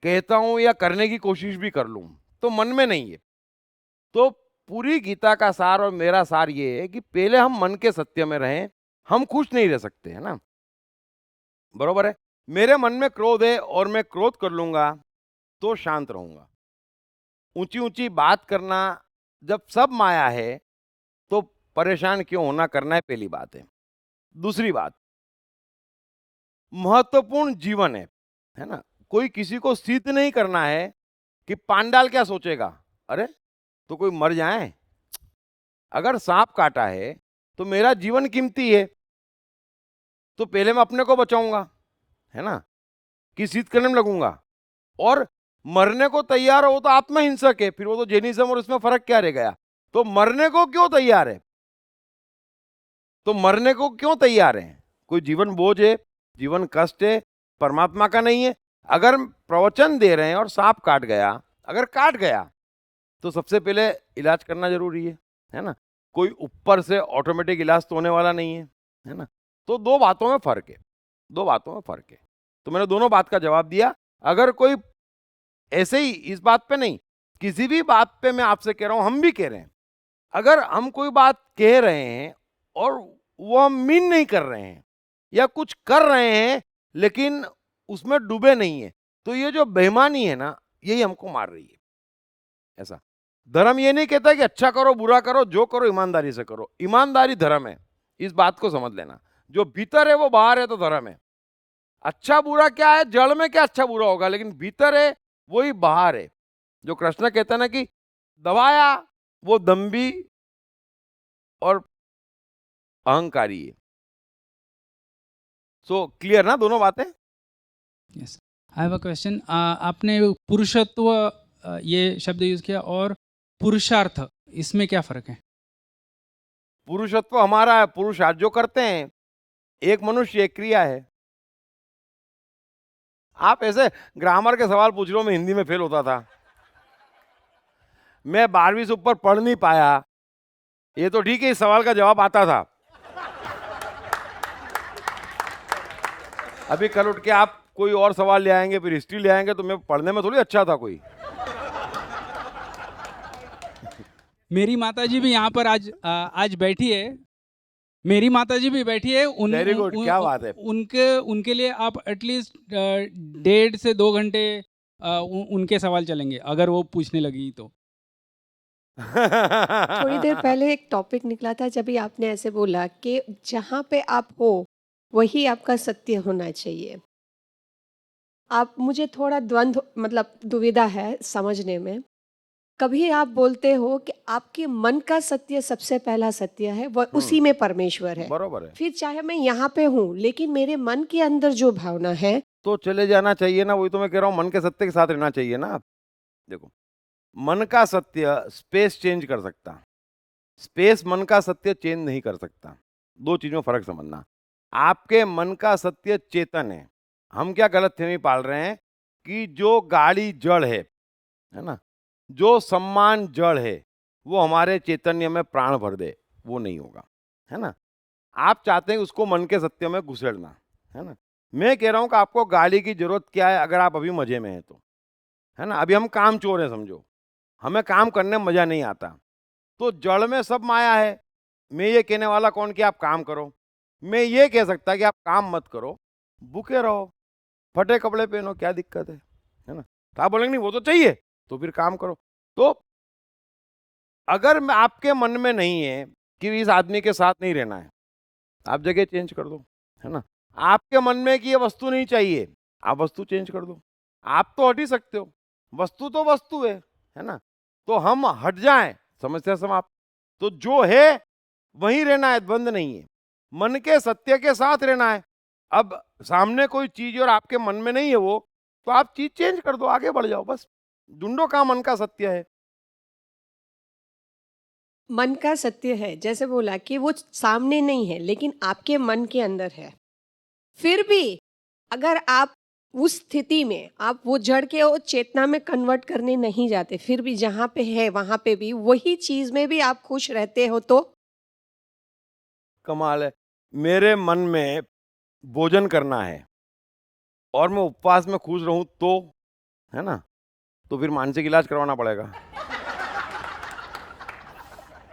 कहता हूं या करने की कोशिश भी कर लूं तो मन में नहीं है। तो पूरी गीता का सार और मेरा सार ये है कि पहले हम मन के सत्य में रहें। हम खुश नहीं रह सकते, है ना, बरोबर है। मेरे मन में क्रोध है और मैं क्रोध कर लूंगा तो शांत रहूंगा। ऊंची ऊंची बात करना, जब सब माया है तो परेशान क्यों होना, करना है, पहली बात है। दूसरी बात, महत्वपूर्ण जीवन है ना। कोई किसी को सिद्ध नहीं करना है कि पांडाल क्या सोचेगा, अरे तो कोई मर जाए। अगर सांप काटा है तो मेरा जीवन कीमती है, तो पहले मैं अपने को बचाऊंगा, है ना, कि सिद्ध करने में लगूंगा। और मरने को तैयार हो तो आत्महिंसक है, फिर वो तो जैनिज्म और इसमें फर्क क्या रह गया। तो मरने को क्यों तैयार है, तो मरने को क्यों तैयार है। कोई जीवन बोझ है, जीवन कष्ट है, परमात्मा का नहीं है। अगर प्रवचन दे रहे हैं और सांप काट गया, अगर काट गया तो सबसे पहले इलाज करना जरूरी है ना। कोई ऊपर से ऑटोमेटिक इलाज तो होने वाला नहीं है ना। तो दो बातों में फर्क है, दो बातों में फर्क है। तो मैंने दोनों बात का जवाब दिया। अगर कोई ऐसे ही इस बात पे नहीं, किसी भी बात पे मैं आपसे कह रहा हूं, हम भी कह रहे हैं, अगर हम कोई बात कह रहे हैं और वो हम मीन नहीं कर रहे हैं या कुछ कर रहे हैं लेकिन उसमें डूबे नहीं है, तो ये जो बेईमानी है ना, यही हमको मार रही है। ऐसा धर्म ये नहीं कहता कि अच्छा करो बुरा करो, जो करो ईमानदारी से करो। ईमानदारी धर्म है, इस बात को समझ लेना। जो भीतर है वो बाहर है तो धर्म है। अच्छा बुरा क्या है, जड़ में क्या अच्छा बुरा होगा, लेकिन भीतर है वही बाहर है। जो कृष्ण कहता है ना कि दबाया वो दम्भी और अहंकारी है। सो क्लियर ना दोनों बातें। Yes, I have a question. आपने पुरुषत्व ये शब्द यूज किया और पुरुषार्थ, इसमें क्या फर्क है? पुरुषत्व हमारा है, पुरुषार्थ जो करते हैं, एक मनुष्य एक क्रिया है। आप ऐसे ग्रामर के सवाल पूछ रहे हो, मैं हिंदी में फेल होता था, मैं 12वीं से ऊपर पढ़ नहीं पाया। ये तो ठीक है, इस सवाल का जवाब आता था। अभी कल उठ के आप कोई और सवाल ले आएंगे, फिर हिस्ट्री ले आएंगे, तो मैं पढ़ने में थोड़ी अच्छा था कोई। मेरी माताजी भी यहाँ पर आज बैठी है, मेरी माताजी भी बैठी है वेरी गुड, क्या बात है। उनके उनके लिए आप एटलीस्ट 1.5 से 2 घंटे उनके सवाल चलेंगे अगर वो पूछने लगी तो। थोड़ी देर पहले एक टॉपिक निकला था जब भी आपने ऐसे बोला कि जहाँ पे आप हो वही आपका सत्य होना चाहिए। आप मुझे थोड़ा द्वंद्व मतलब दुविधा है समझने में। कभी आप बोलते हो कि आपके मन का सत्य सबसे पहला सत्य है, वो उसी में परमेश्वर है। बरोबर है। फिर चाहे मैं यहाँ पे हूँ लेकिन मेरे मन के अंदर जो भावना है तो चले जाना चाहिए ना, वही तो मैं कह रहा हूँ, मन के सत्य के साथ रहना चाहिए ना। देखो, मन का सत्य स्पेस चेंज कर सकता, स्पेस मन का सत्य चेंज नहीं कर सकता। दो चीजों में फर्क समझना। आपके मन का सत्य चेतन है। हम क्या गलत फहमी पाल रहे हैं कि जो गाड़ी जड़ है ना, जो सम्मान जड़ है, वो हमारे चैतन्य में प्राण भर दे, वो नहीं होगा, है ना। आप चाहते हैं उसको मन के सत्य में घुसेड़ना, है ना। मैं कह रहा हूं कि आपको गाड़ी की जरूरत क्या है अगर आप अभी मजे में हैं तो, है ना। अभी हम काम चोर हैं समझो, हमें काम करने में मजा नहीं आता, तो जड़ में सब माया है। मैं ये कहने वाला कौन कि आप काम करो, मैं ये कह सकता कि आप काम मत करो, भूखे रहो, फटे कपड़े पहनो, क्या दिक्कत है ना। तो आप बोलेंगे नहीं वो तो चाहिए, तो फिर काम करो। तो अगर मैं आपके मन में नहीं है कि इस आदमी के साथ नहीं रहना है, आप जगह चेंज कर दो, है ना। आपके मन में कि ये वस्तु नहीं चाहिए, आप वस्तु चेंज कर दो। आप तो हट ही सकते हो, वस्तु तो वस्तु है ना। तो हम हट जाएं, समस्या समाप्त। तो जो है वहीं रहना है, द्वंद नहीं है, मन के सत्य के साथ रहना है। अब सामने कोई चीज और आपके मन में नहीं है वो, तो आप चीज चेंज कर दो, आगे बढ़ जाओ, बस ढूंढो कहाँ मन का सत्य है। मन का सत्य है, जैसे बोला कि वो सामने नहीं है लेकिन आपके मन के अंदर है। फिर भी अगर आप उस स्थिति में आप वो जड़ के वो चेतना में कन्वर्ट करने नहीं जाते, फिर भी जहाँ पे है वहां पे भी वही चीज में भी आप खुश रहते हो, तो कमाल है। मेरे मन में भोजन करना है और मैं उपवास में खुश रहूं तो, है ना, तो फिर मानसिक इलाज करवाना पड़ेगा।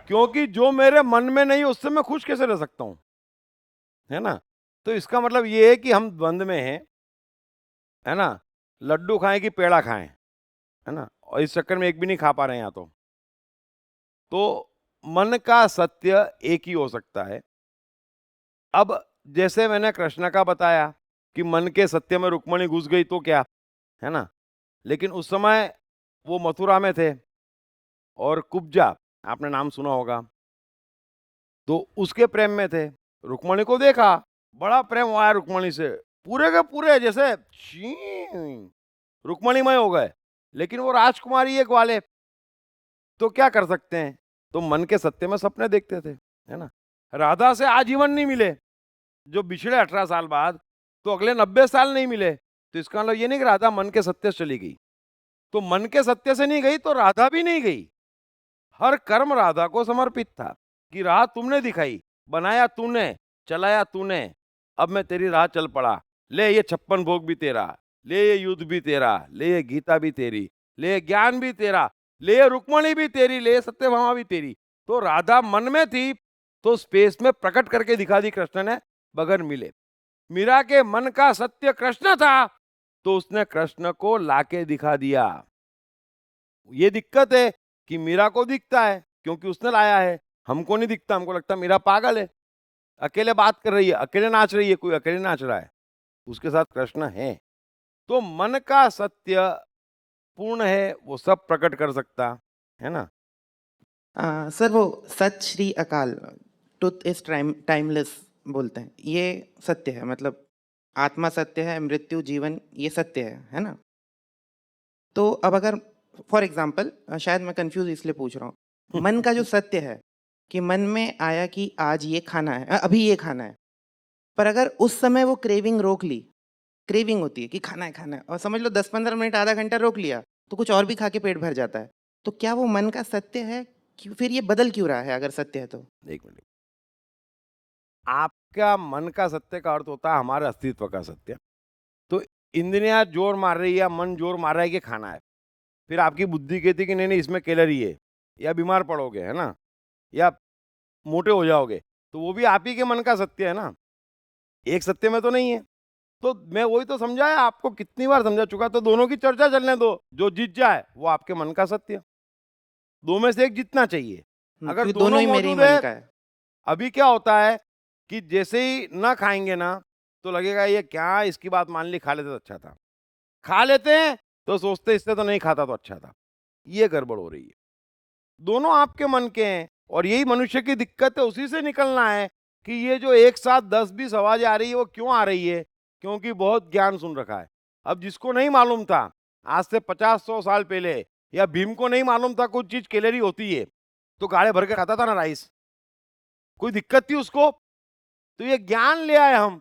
क्योंकि जो मेरे मन में नहीं उससे मैं खुश कैसे रह सकता हूं, है ना। तो इसका मतलब ये है कि हम द्वंद में हैं, है ना। लड्डू खाएं कि पेड़ा खाएं, है ना, और इस चक्कर में एक भी नहीं खा पा रहे हैं यहाँ तो मन का सत्य एक ही हो सकता है। अब जैसे मैंने कृष्ण का बताया कि मन के सत्य में रुक्मणी घुस गई तो क्या, है ना। लेकिन उस समय वो मथुरा में थे और कुब्जा, आपने नाम सुना होगा, तो उसके प्रेम में थे। रुक्मणी को देखा, बड़ा प्रेम हुआ है रुक्मणी से, पूरे के पूरे जैसे रुक्मणीमय हो गए। लेकिन वो राजकुमारी एक वाले, तो क्या कर सकते हैं, तो मन के सत्य में सपने देखते थे, है ना। राधा से आजीवन नहीं मिले, जो बिछड़े 18 साल बाद, तो अगले 90 साल नहीं मिले। तो इसका मतलब ये नहीं कि राधा मन के सत्य से चली गई, तो मन के सत्य से नहीं गई तो राधा भी नहीं गई। हर कर्म राधा को समर्पित था कि राह तुमने दिखाई, बनाया तूने, चलाया तूने, अब मैं तेरी राह चल पड़ा। ले ये 56 भोग भी तेरा, ले ये युद्ध भी तेरा, ले ये गीता भी तेरी, ले ये ज्ञान भी तेरा, ले ये रुक्मणी भी तेरी, ले ये सत्यभामा भी तेरी। तो राधा मन में थी तो स्पेस में प्रकट करके दिखा दी कृष्ण ने, बगैर मिले। मीरा के मन का सत्य कृष्ण था तो उसने कृष्ण को लाके दिखा दिया। ये दिक्कत है कि मीरा को दिखता है क्योंकि उसने लाया है, हमको नहीं दिखता, हमको लगता मीरा पागल है, अकेले बात कर रही है, अकेले नाच रही है, कोई अकेले नाच रहा है, उसके साथ कृष्ण है। तो मन का सत्य पूर्ण है, वो सब प्रकट कर सकता है ना। सर वो सत श्री अकाल, ट्रुथ इज टाइमलेस बोलते हैं, ये सत्य है, मतलब आत्मा सत्य है, मृत्यु जीवन ये सत्य है ना। तो अब अगर फॉर एग्जांपल, शायद मैं कंफ्यूज इसलिए पूछ रहा हूँ, मन का जो सत्य है कि मन में आया कि आज ये खाना है, अभी ये खाना है, पर अगर उस समय वो क्रेविंग रोक ली, क्रेविंग होती है कि खाना है, और समझ लो 10-15 मिनट आधा घंटा रोक लिया तो कुछ और भी खा के पेट भर जाता है, तो क्या वो मन का सत्य है? फिर ये बदल क्यों रहा है अगर सत्य है तो? एक मिनट, आपका मन का सत्य का अर्थ होता है हमारे अस्तित्व का सत्य। तो इंद्रियां जोर मार रही है, मन जोर मार रहा है कि खाना है, फिर आपकी बुद्धि कहती है कि नहीं नहीं इसमें कैलोरी है, या बीमार पड़ोगे, है ना, या मोटे हो जाओगे, तो वो भी आप ही के मन का सत्य है ना, एक सत्य में तो नहीं है। तो मैं वही तो समझाया आपको, कितनी बार समझा चुका। तो दोनों की चर्चा चलने दो, जो जीत जाए वो आपके मन का सत्य। दो में से एक जीतना चाहिए। अगर क्योंकि दोनों ही मेरे ही मौजूद है, मन का है। अभी क्या होता है कि जैसे ही ना खाएंगे ना तो लगेगा ये क्या, इसकी बात मान ली, खा लेते तो अच्छा था। खा लेते हैं तो सोचते इससे तो नहीं खाता तो अच्छा था। ये गड़बड़ हो रही है। दोनों आपके मन के हैं और यही मनुष्य की दिक्कत है। उसी से निकलना है कि ये जो एक साथ 10-20 आवाजें आ रही है वो क्यों आ रही है, क्योंकि बहुत ज्ञान सुन रखा है। अब जिसको नहीं मालूम था आज से 50-100 साल पहले, या भीम को नहीं मालूम था कुछ चीज कैलोरी होती है, तो गाड़े भर के खाता था ना राइस, कोई दिक्कत थी उसको? तो ये ज्ञान ले आए हम,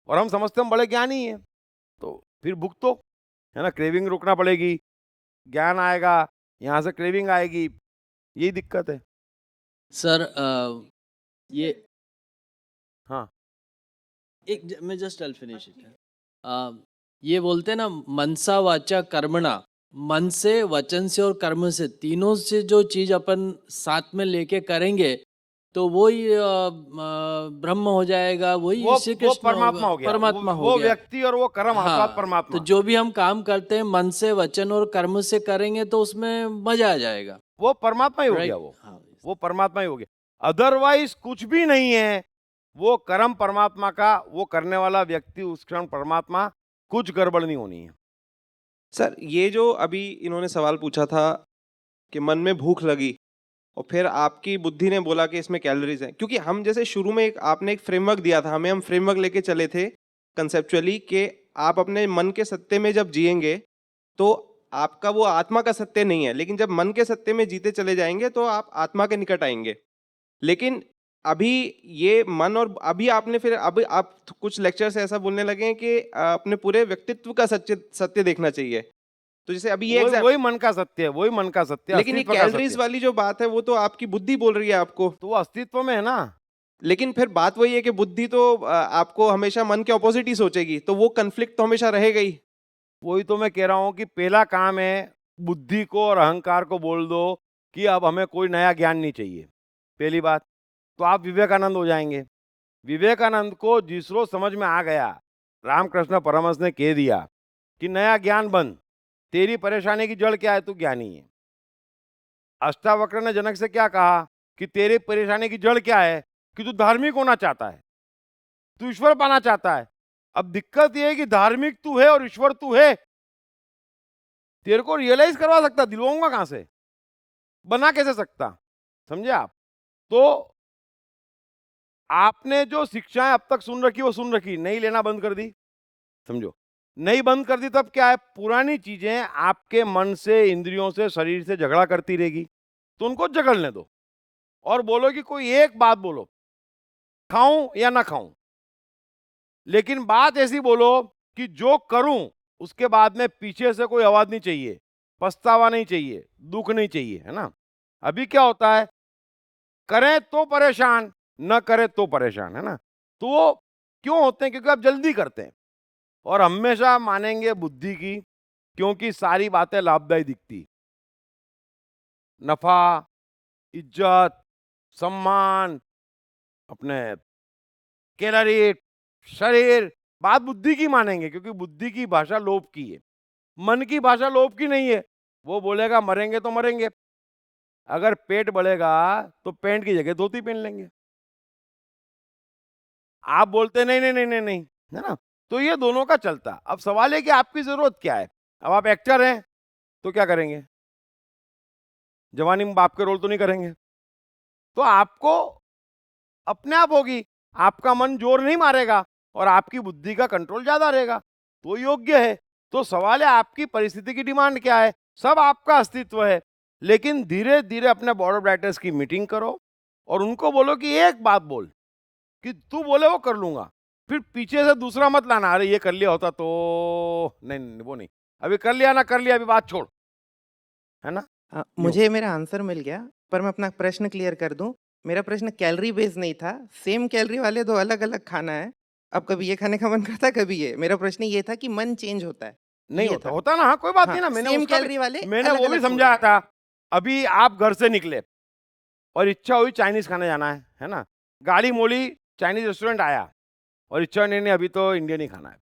और हम समझते हम बड़े ज्ञानी हैं। तो फिर भूख तो है ना, क्रेविंग रोकना पड़ेगी, ज्ञान आएगा, यहाँ से क्रेविंग आएगी, यही दिक्कत है। सर ये हाँ, मैं जस्ट आई फिनिश इट। ये बोलते हैं ना, मनसा वाचा कर्मणा, मन से, वचन से और कर्म से, तीनों से जो चीज अपन साथ में लेके करेंगे तो वही ब्रह्म हो जाएगा, वही वो श्री कृष्ण परमात्मा हो गया, परमात्मा हो वो गया। व्यक्ति और वो कर्म हाँ, अर्थात परमात्मा। तो जो भी हम काम करते हैं मन से, वचन और कर्म से करेंगे तो उसमें मजा आ जाएगा। वो परमात्मा ही हो Right? गया, वो हाँ, वो परमात्मा ही हो गया। अदरवाइज कुछ भी नहीं है। वो कर्म परमात्मा का, वो करने वाला व्यक्ति उस क्षण परमात्मा, कुछ गड़बड़ नहीं होनी है। सर ये जो अभी इन्होंने सवाल पूछा था कि मन में भूख लगी और फिर आपकी बुद्धि ने बोला कि इसमें कैलोरीज हैं, क्योंकि हम जैसे शुरू में आपने एक फ्रेमवर्क दिया था हमें, हम फ्रेमवर्क लेके चले थे कंसेप्चुअली कि आप अपने मन के सत्य में जब जिएंगे तो आपका वो आत्मा का सत्य नहीं है, लेकिन जब मन के सत्य में जीते चले जाएंगे तो आप आत्मा के निकट आएंगे। लेकिन अभी ये मन, और अभी आपने फिर अब आप कुछ लेक्चर से ऐसा बोलने लगे हैं कि अपने पूरे व्यक्तित्व का सत्य देखना चाहिए। तो जैसे अभी ये वही मन का सत्य है, वही मन का सत्य है, लेकिन ये अस्तित्व का कैलोरीज सत्य। वाली जो बात है वो तो आपकी बुद्धि बोल रही है आपको, तो वो अस्तित्व में है ना। लेकिन फिर बात वही है कि बुद्धि तो आपको हमेशा मन के ऑपोजिट ही सोचेगी, तो वो कन्फ्लिक्ट तो हमेशा रहेगा ही। वही तो मैं कह रहा हूं कि पहला काम है बुद्धि को और अहंकार को बोल दो कि अब हमें कोई नया ज्ञान नहीं चाहिए, पहली बात। तो आप विवेकानंद हो जाएंगे। विवेकानंद को जिस रोज समझ में आ गया, रामकृष्ण परमहंस ने कह दिया कि नया ज्ञान बंद, तेरी परेशानी की जड़ क्या है, तू ज्ञानी है। अष्टावक्र ने जनक से क्या कहा कि तेरी परेशानी की जड़ क्या है, कि तू धार्मिक होना चाहता है, तू ईश्वर पाना चाहता है। अब दिक्कत यह है कि धार्मिक तू है और ईश्वर तू है, तेरे को रियलाइज करवा सकता, दिलवाऊंगा कहां से, बना कैसे सकता, समझे आप? तो आपने जो शिक्षाएं अब तक सुन रखी वो सुन रखी, नहीं लेना बंद कर दी, समझो नहीं बंद कर दी, तब क्या है, पुरानी चीजें आपके मन से, इंद्रियों से, शरीर से झगड़ा करती रहेगी। तो उनको झगड़ने दो और बोलो कि कोई एक बात बोलो, खाऊं या ना खाऊं, लेकिन बात ऐसी बोलो कि जो करूं उसके बाद में पीछे से कोई आवाज नहीं चाहिए, पछतावा नहीं चाहिए, दुख नहीं चाहिए, है ना। अभी क्या होता है, करें तो परेशान, न करें तो परेशान, है ना। तो वो क्यों होते हैं, क्योंकि आप जल्दी करते हैं और हमेशा मानेंगे बुद्धि की, क्योंकि सारी बातें लाभदायी दिखती, नफा, इज्जत, सम्मान, अपने कैलोरी, शरीर, बात बुद्धि की मानेंगे, क्योंकि बुद्धि की भाषा लोभ की है, मन की भाषा लोभ की नहीं है। वो बोलेगा मरेंगे तो मरेंगे, अगर पेट बढ़ेगा तो पैंट की जगह धोती पहन लेंगे। आप बोलते नहीं नहीं नहीं नहीं नहीं, है ना। तो ये दोनों का चलता। अब सवाल है कि आपकी जरूरत क्या है। अब आप एक्टर हैं तो क्या करेंगे, जवानी में बाप के रोल तो नहीं करेंगे, तो आपको अपने आप होगी, आपका मन जोर नहीं मारेगा और आपकी बुद्धि का कंट्रोल ज्यादा रहेगा, तो योग्य है। तो सवाल है आपकी परिस्थिति की डिमांड क्या है। सब आपका अस्तित्व है, लेकिन धीरे धीरे अपने बोर्ड ऑफ डायरेक्टर्स की मीटिंग करो और उनको बोलो कि एक बात बोल, कि तू बोले वो कर लूंगा, फिर पीछे से दूसरा मत लाना, अरे ये कर लिया होता तो नहीं, नहीं वो नहीं, अभी कर लिया ना कर लिया, अभी बात छोड़, है ना। मुझे मेरा आंसर मिल गया, पर मैं अपना प्रश्न क्लियर कर दूं। मेरा प्रश्न कैलोरी बेस्ड नहीं था, सेम कैलोरी वाले दो अलग अलग खाना है, अब कभी ये खाने का मन करता है कभी ये। मेरा प्रश्न ये था कि मन चेंज होता है, नहीं ये होता, था। होता ना, हाँ कोई बात हाँ, नहीं ना, मैंने सेम उसका कैलोरी वाले मैंने अलग वो भी अलग समझाया था। अभी आप घर से निकले और इच्छा हुई चाइनीज खाने जाना है ना, गाड़ी मोली, चाइनीज रेस्टोरेंट आया और इच्छा नहीं अभी तो इंडियन ही खाना है,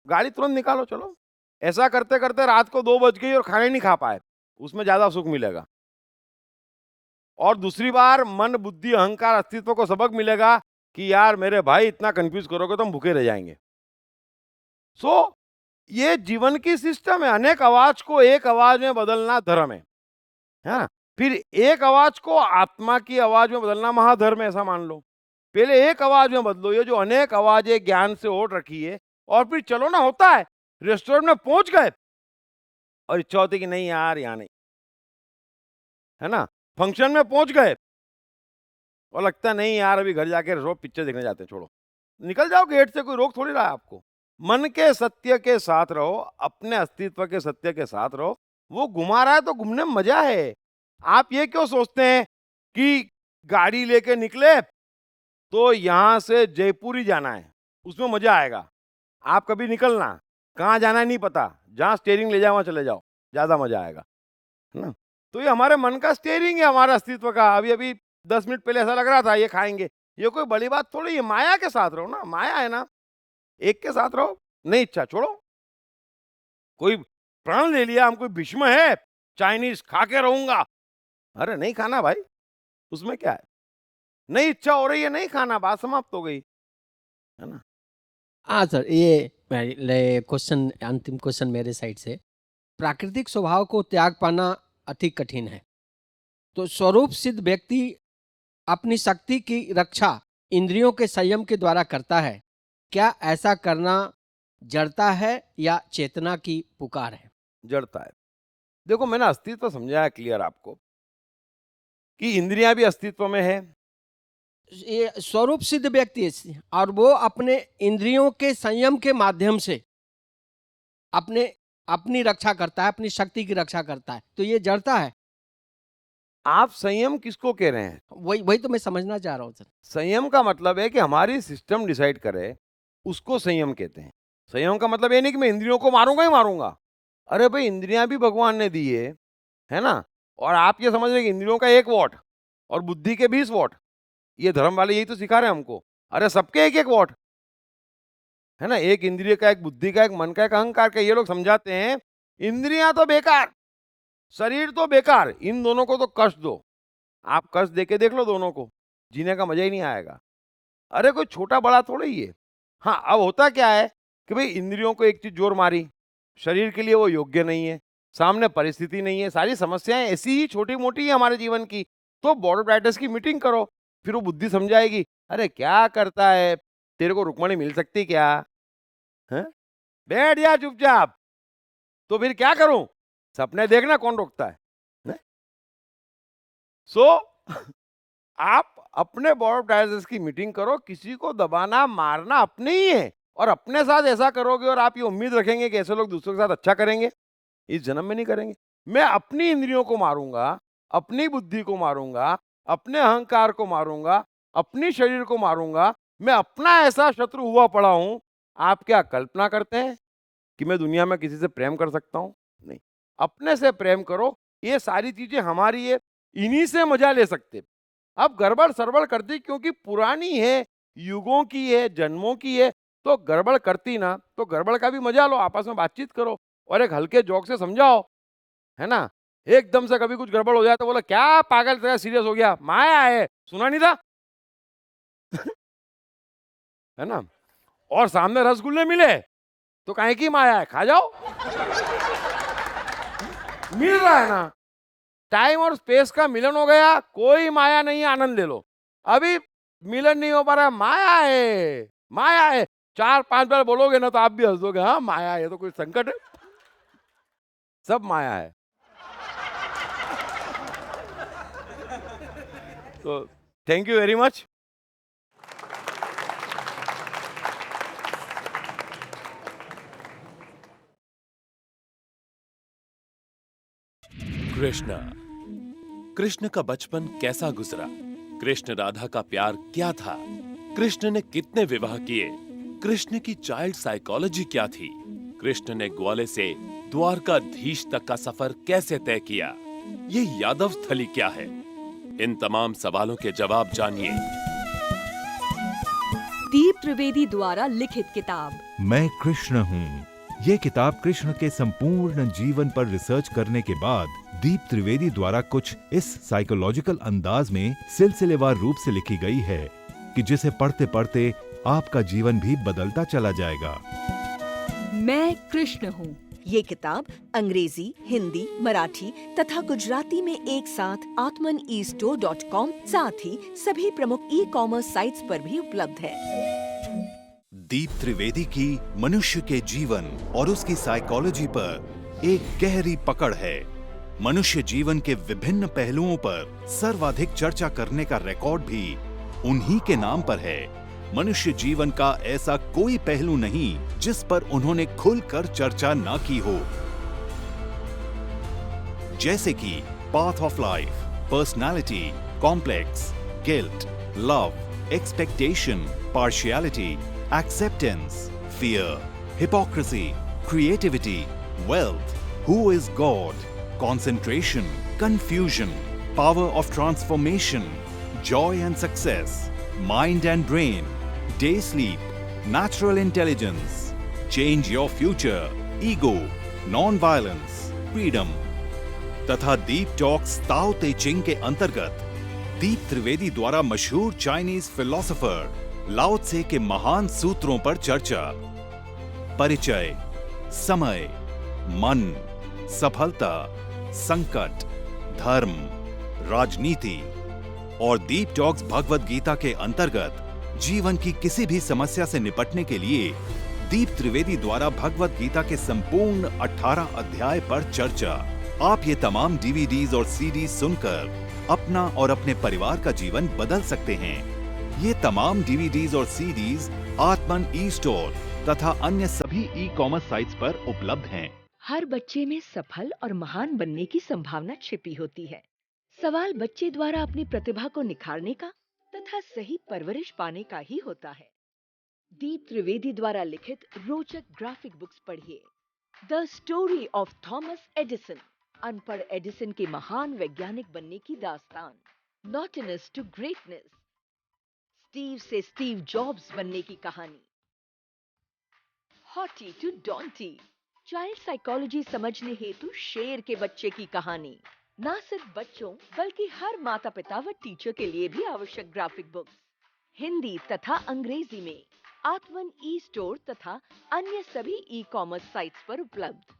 गाड़ी तुरंत निकालो चलो। ऐसा करते करते रात को 2 बज गई और खाना नहीं खा पाए, उसमें ज्यादा सुख मिलेगा। और दूसरी बार मन, बुद्धि, अहंकार, अस्तित्व को सबक मिलेगा कि यार मेरे भाई इतना कंफ्यूज करोगे तो हम भूखे रह जाएंगे। सो ये जीवन की सिस्टम है, अनेक आवाज को एक आवाज में बदलना धर्म है ना? फिर एक आवाज को आत्मा की आवाज में बदलना महाधर्म है, ऐसा मान लो। पहले एक आवाज में बदलो, ये जो अनेक आवाजें ज्ञान से ओढ़ रखी है, और फिर चलो ना, होता है रेस्टोरेंट में पहुंच गए और इच्छा होती कि नहीं यार यहाँ नहीं, है ना? फंक्शन में पहुंच गए और लगता नहीं यार अभी घर जाके रो पिक्चर देखने जाते हैं, छोड़ो, निकल जाओ गेट से, कोई रोक थोड़ी रहा है आपको। मन के सत्य के साथ रहो, अपने अस्तित्व के सत्य के साथ रहो। वो घुमा रहा है तो घूमने में मजा है। आप ये क्यों सोचते हैं कि गाड़ी लेके निकले तो यहां से जयपुर ही जाना है, उसमें मजा आएगा? आप कभी निकलना, कहाँ जाना है नहीं पता, जहां स्टीयरिंग ले जाओ वहां चले जाओ, ज्यादा मजा आएगा, है ना? तो ये हमारे मन का स्टीयरिंग है, हमारे अस्तित्व का। अभी अभी 10 मिनट पहले ऐसा लग रहा था ये खाएंगे, ये कोई बड़ी बात थोड़ी है। माया के साथ रहो ना, माया है ना, एक के साथ रहो। नहीं इच्छा छोड़ो, कोई प्रण ले लिया, हम कोई भीष्म है, चाइनीज खा के रहूंगा, अरे नहीं खाना भाई, उसमें क्या है? नहीं इच्छा हो रही है, नहीं खाना, बात समाप्त हो गई, है ना? हाँ सर, ये क्वेश्चन, अंतिम क्वेश्चन मेरे साइड से। प्राकृतिक स्वभाव को त्याग पाना अति कठिन है, तो स्वरूप सिद्ध व्यक्ति अपनी शक्ति की रक्षा इंद्रियों के संयम के द्वारा करता है। क्या ऐसा करना जड़ता है या चेतना की पुकार है? जड़ता है। देखो मैंने अस्तित्व समझाया क्लियर आपको कि इंद्रियां भी अस्तित्व में है। ये स्वरूप सिद्ध व्यक्ति है और वो अपने इंद्रियों के संयम के माध्यम से अपनी रक्षा करता है, अपनी शक्ति की रक्षा करता है, तो ये जड़ता है। आप संयम किसको कह रहे हैं? वही तो मैं समझना चाह रहा हूँ सर। संयम का मतलब है कि हमारी सिस्टम डिसाइड करे, उसको संयम कहते हैं। संयम का मतलब ये नहीं कि मैं इंद्रियों को मारूंगा ही मारूंगा। अरे भाई इंद्रियां भी भगवान ने दी है ना? और आप ये समझ रहे कि इंद्रियों का 1 वॉट और बुद्धि के 20 वॉट, ये धर्म वाले यही तो सिखा रहे हैं हमको। अरे सबके 1-1 वॉट है ना, एक इंद्रिय का, एक बुद्धि का, एक मन का, एक अहंकार का। ये लोग समझाते हैं इंद्रियां तो बेकार, शरीर तो बेकार, इन दोनों को तो कष्ट दो। आप कष्ट देके देख लो दोनों को, जीने का मजा ही नहीं आएगा। अरे कोई छोटा बड़ा थोड़ा ही है। हाँ, अब होता क्या है कि भाई इंद्रियों को एक चीज जोर मारी, शरीर के लिए वो योग्य नहीं है, सामने परिस्थिति नहीं है, सारी समस्याएं ऐसी ही छोटी मोटी है हमारे जीवन की। तो बोर्ड ऑफ डायरेक्टर्स की मीटिंग करो, फिर वो बुद्धि समझाएगी, अरे क्या करता है, तेरे को रुक्मणी मिल सकती क्या है? बैठ जा चुपचाप। तो फिर क्या करूं? सपने देखना, कौन रोकता है? सो आप अपने बोर्ड ऑफ डायरेक्टर्स की मीटिंग करो, किसी को दबाना मारना अपने ही है। और अपने साथ ऐसा करोगे और आप ये उम्मीद रखेंगे कि ऐसे लोग दूसरों के साथ अच्छा करेंगे, इस जन्म में नहीं करेंगे। मैं अपनी इंद्रियों को मारूंगा, अपनी बुद्धि को मारूंगा, अपने अहंकार को मारूंगा, अपनी शरीर को मारूंगा। मैं अपना ऐसा शत्रु हुआ पड़ा हूं। आप क्या कल्पना करते हैं कि मैं दुनिया में किसी से प्रेम कर सकता हूं? नहीं, अपने से प्रेम करो। ये सारी चीजें हमारी है, इन्हीं से मजा ले सकते। अब गड़बड़ सरबड़ करती क्योंकि पुरानी है, युगों की है, जन्मों की है, तो गड़बड़ करती ना, तो गड़बड़ का भी मजा लो, आपस में बातचीत करो और एक हल्के जोक से समझाओ, है ना? एकदम से कभी कुछ गड़बड़ हो जाए तो बोलो क्या पागल तेरा सीरियस हो गया, माया है, सुना नहीं था? है ना? और सामने रसगुल्ले मिले तो काहे की माया है, खा जाओ। मिल रहा है ना, टाइम और स्पेस का मिलन हो गया, कोई माया नहीं है, आनंद ले लो। अभी मिलन नहीं हो पा रहा, माया है, माया है। 4-5 बार बोलोगे ना तो आप भी हंस दोगे, हाँ माया है, तो कोई संकट है? सब माया है। तो thank you very much. Krishna का बचपन कैसा गुजरा? कृष्ण राधा का प्यार क्या था? कृष्ण ने कितने विवाह किए? कृष्ण की चाइल्ड साइकोलॉजी क्या थी? कृष्ण ने ग्वाले से द्वारकाधीश तक का सफर कैसे तय किया? ये यादव स्थली क्या है? इन तमाम सवालों के जवाब जानिए दीप त्रिवेदी द्वारा लिखित किताब मैं कृष्ण हूँ। ये किताब कृष्ण के संपूर्ण जीवन पर रिसर्च करने के बाद दीप त्रिवेदी द्वारा कुछ इस साइकोलॉजिकल अंदाज में सिलसिलेवार रूप से लिखी गई है कि जिसे पढ़ते पढ़ते आपका जीवन भी बदलता चला जाएगा। मैं कृष्ण हूँ। ये किताब अंग्रेजी, हिंदी, मराठी तथा गुजराती में एक साथ atmanestore.com साथ ही सभी प्रमुख ई-कॉमर्स साइट्स पर भी उपलब्ध है। दीप त्रिवेदी की मनुष्य के जीवन और उसकी साइकोलॉजी पर एक गहरी पकड़ है। मनुष्य जीवन के विभिन्न पहलुओं पर सर्वाधिक चर्चा करने का रिकॉर्ड भी उन्हीं के नाम पर है। मनुष्य जीवन का ऐसा कोई पहलू नहीं जिस पर उन्होंने खुलकर चर्चा ना की हो, जैसे कि path of life, personality, complex, guilt, love, expectation, partiality, acceptance, fear, hypocrisy, creativity, wealth, who is God, concentration, confusion, power of transformation, joy and success, mind and brain, day sleep, natural intelligence, change your future, ego, non-violence, freedom, तथा दीप talks ताओ ते चिंग के अंतर्गत दीप त्रिवेदी द्वारा मशहूर Chinese philosopher लाओ त्से के महान सूत्रों पर चर्चा, परिचय, समय, मन, सफलता, संकट, धर्म, राजनीति और दीप टॉक्स भगवत गीता के अंतर्गत जीवन की किसी भी समस्या से निपटने के लिए दीप त्रिवेदी द्वारा भगवत गीता के संपूर्ण 18 अध्याय पर चर्चा। आप ये तमाम डीवीडीज और सीडी सुनकर अपना और अपने परिवार का जीवन बदल सकते हैं। ये तमाम डीवीडीज और सीडीज आत्मन ई स्टोर तथा अन्य सभी ई कॉमर्स साइट्स पर उपलब्ध हैं। हर बच्चे में सफल और महान बनने की संभावना छिपी होती है। सवाल बच्चे द्वारा अपनी प्रतिभा को निखारने का तथा सही परवरिश पाने का ही होता है। दीप त्रिवेदी द्वारा लिखित रोचक ग्राफिक बुक्स पढ़िए। The story of Thomas Edison, अनपढ़ एडिसन के महान वैज्ञानिक बनने की दास्तान, नॉटनेस टू ग्रेटनेस, स्टीव से स्टीव जॉब्स बनने की कहानी, हॉटी टू डॉन्टी, चाइल्ड साइकोलॉजी समझने हेतु शेर के बच्चे की कहानी। न सिर्फ बच्चों बल्कि हर माता पिता व टीचर के लिए भी आवश्यक ग्राफिक बुक्स हिंदी तथा अंग्रेजी में आत्मन ई स्टोर तथा अन्य सभी ई कॉमर्स साइट्स पर उपलब्ध।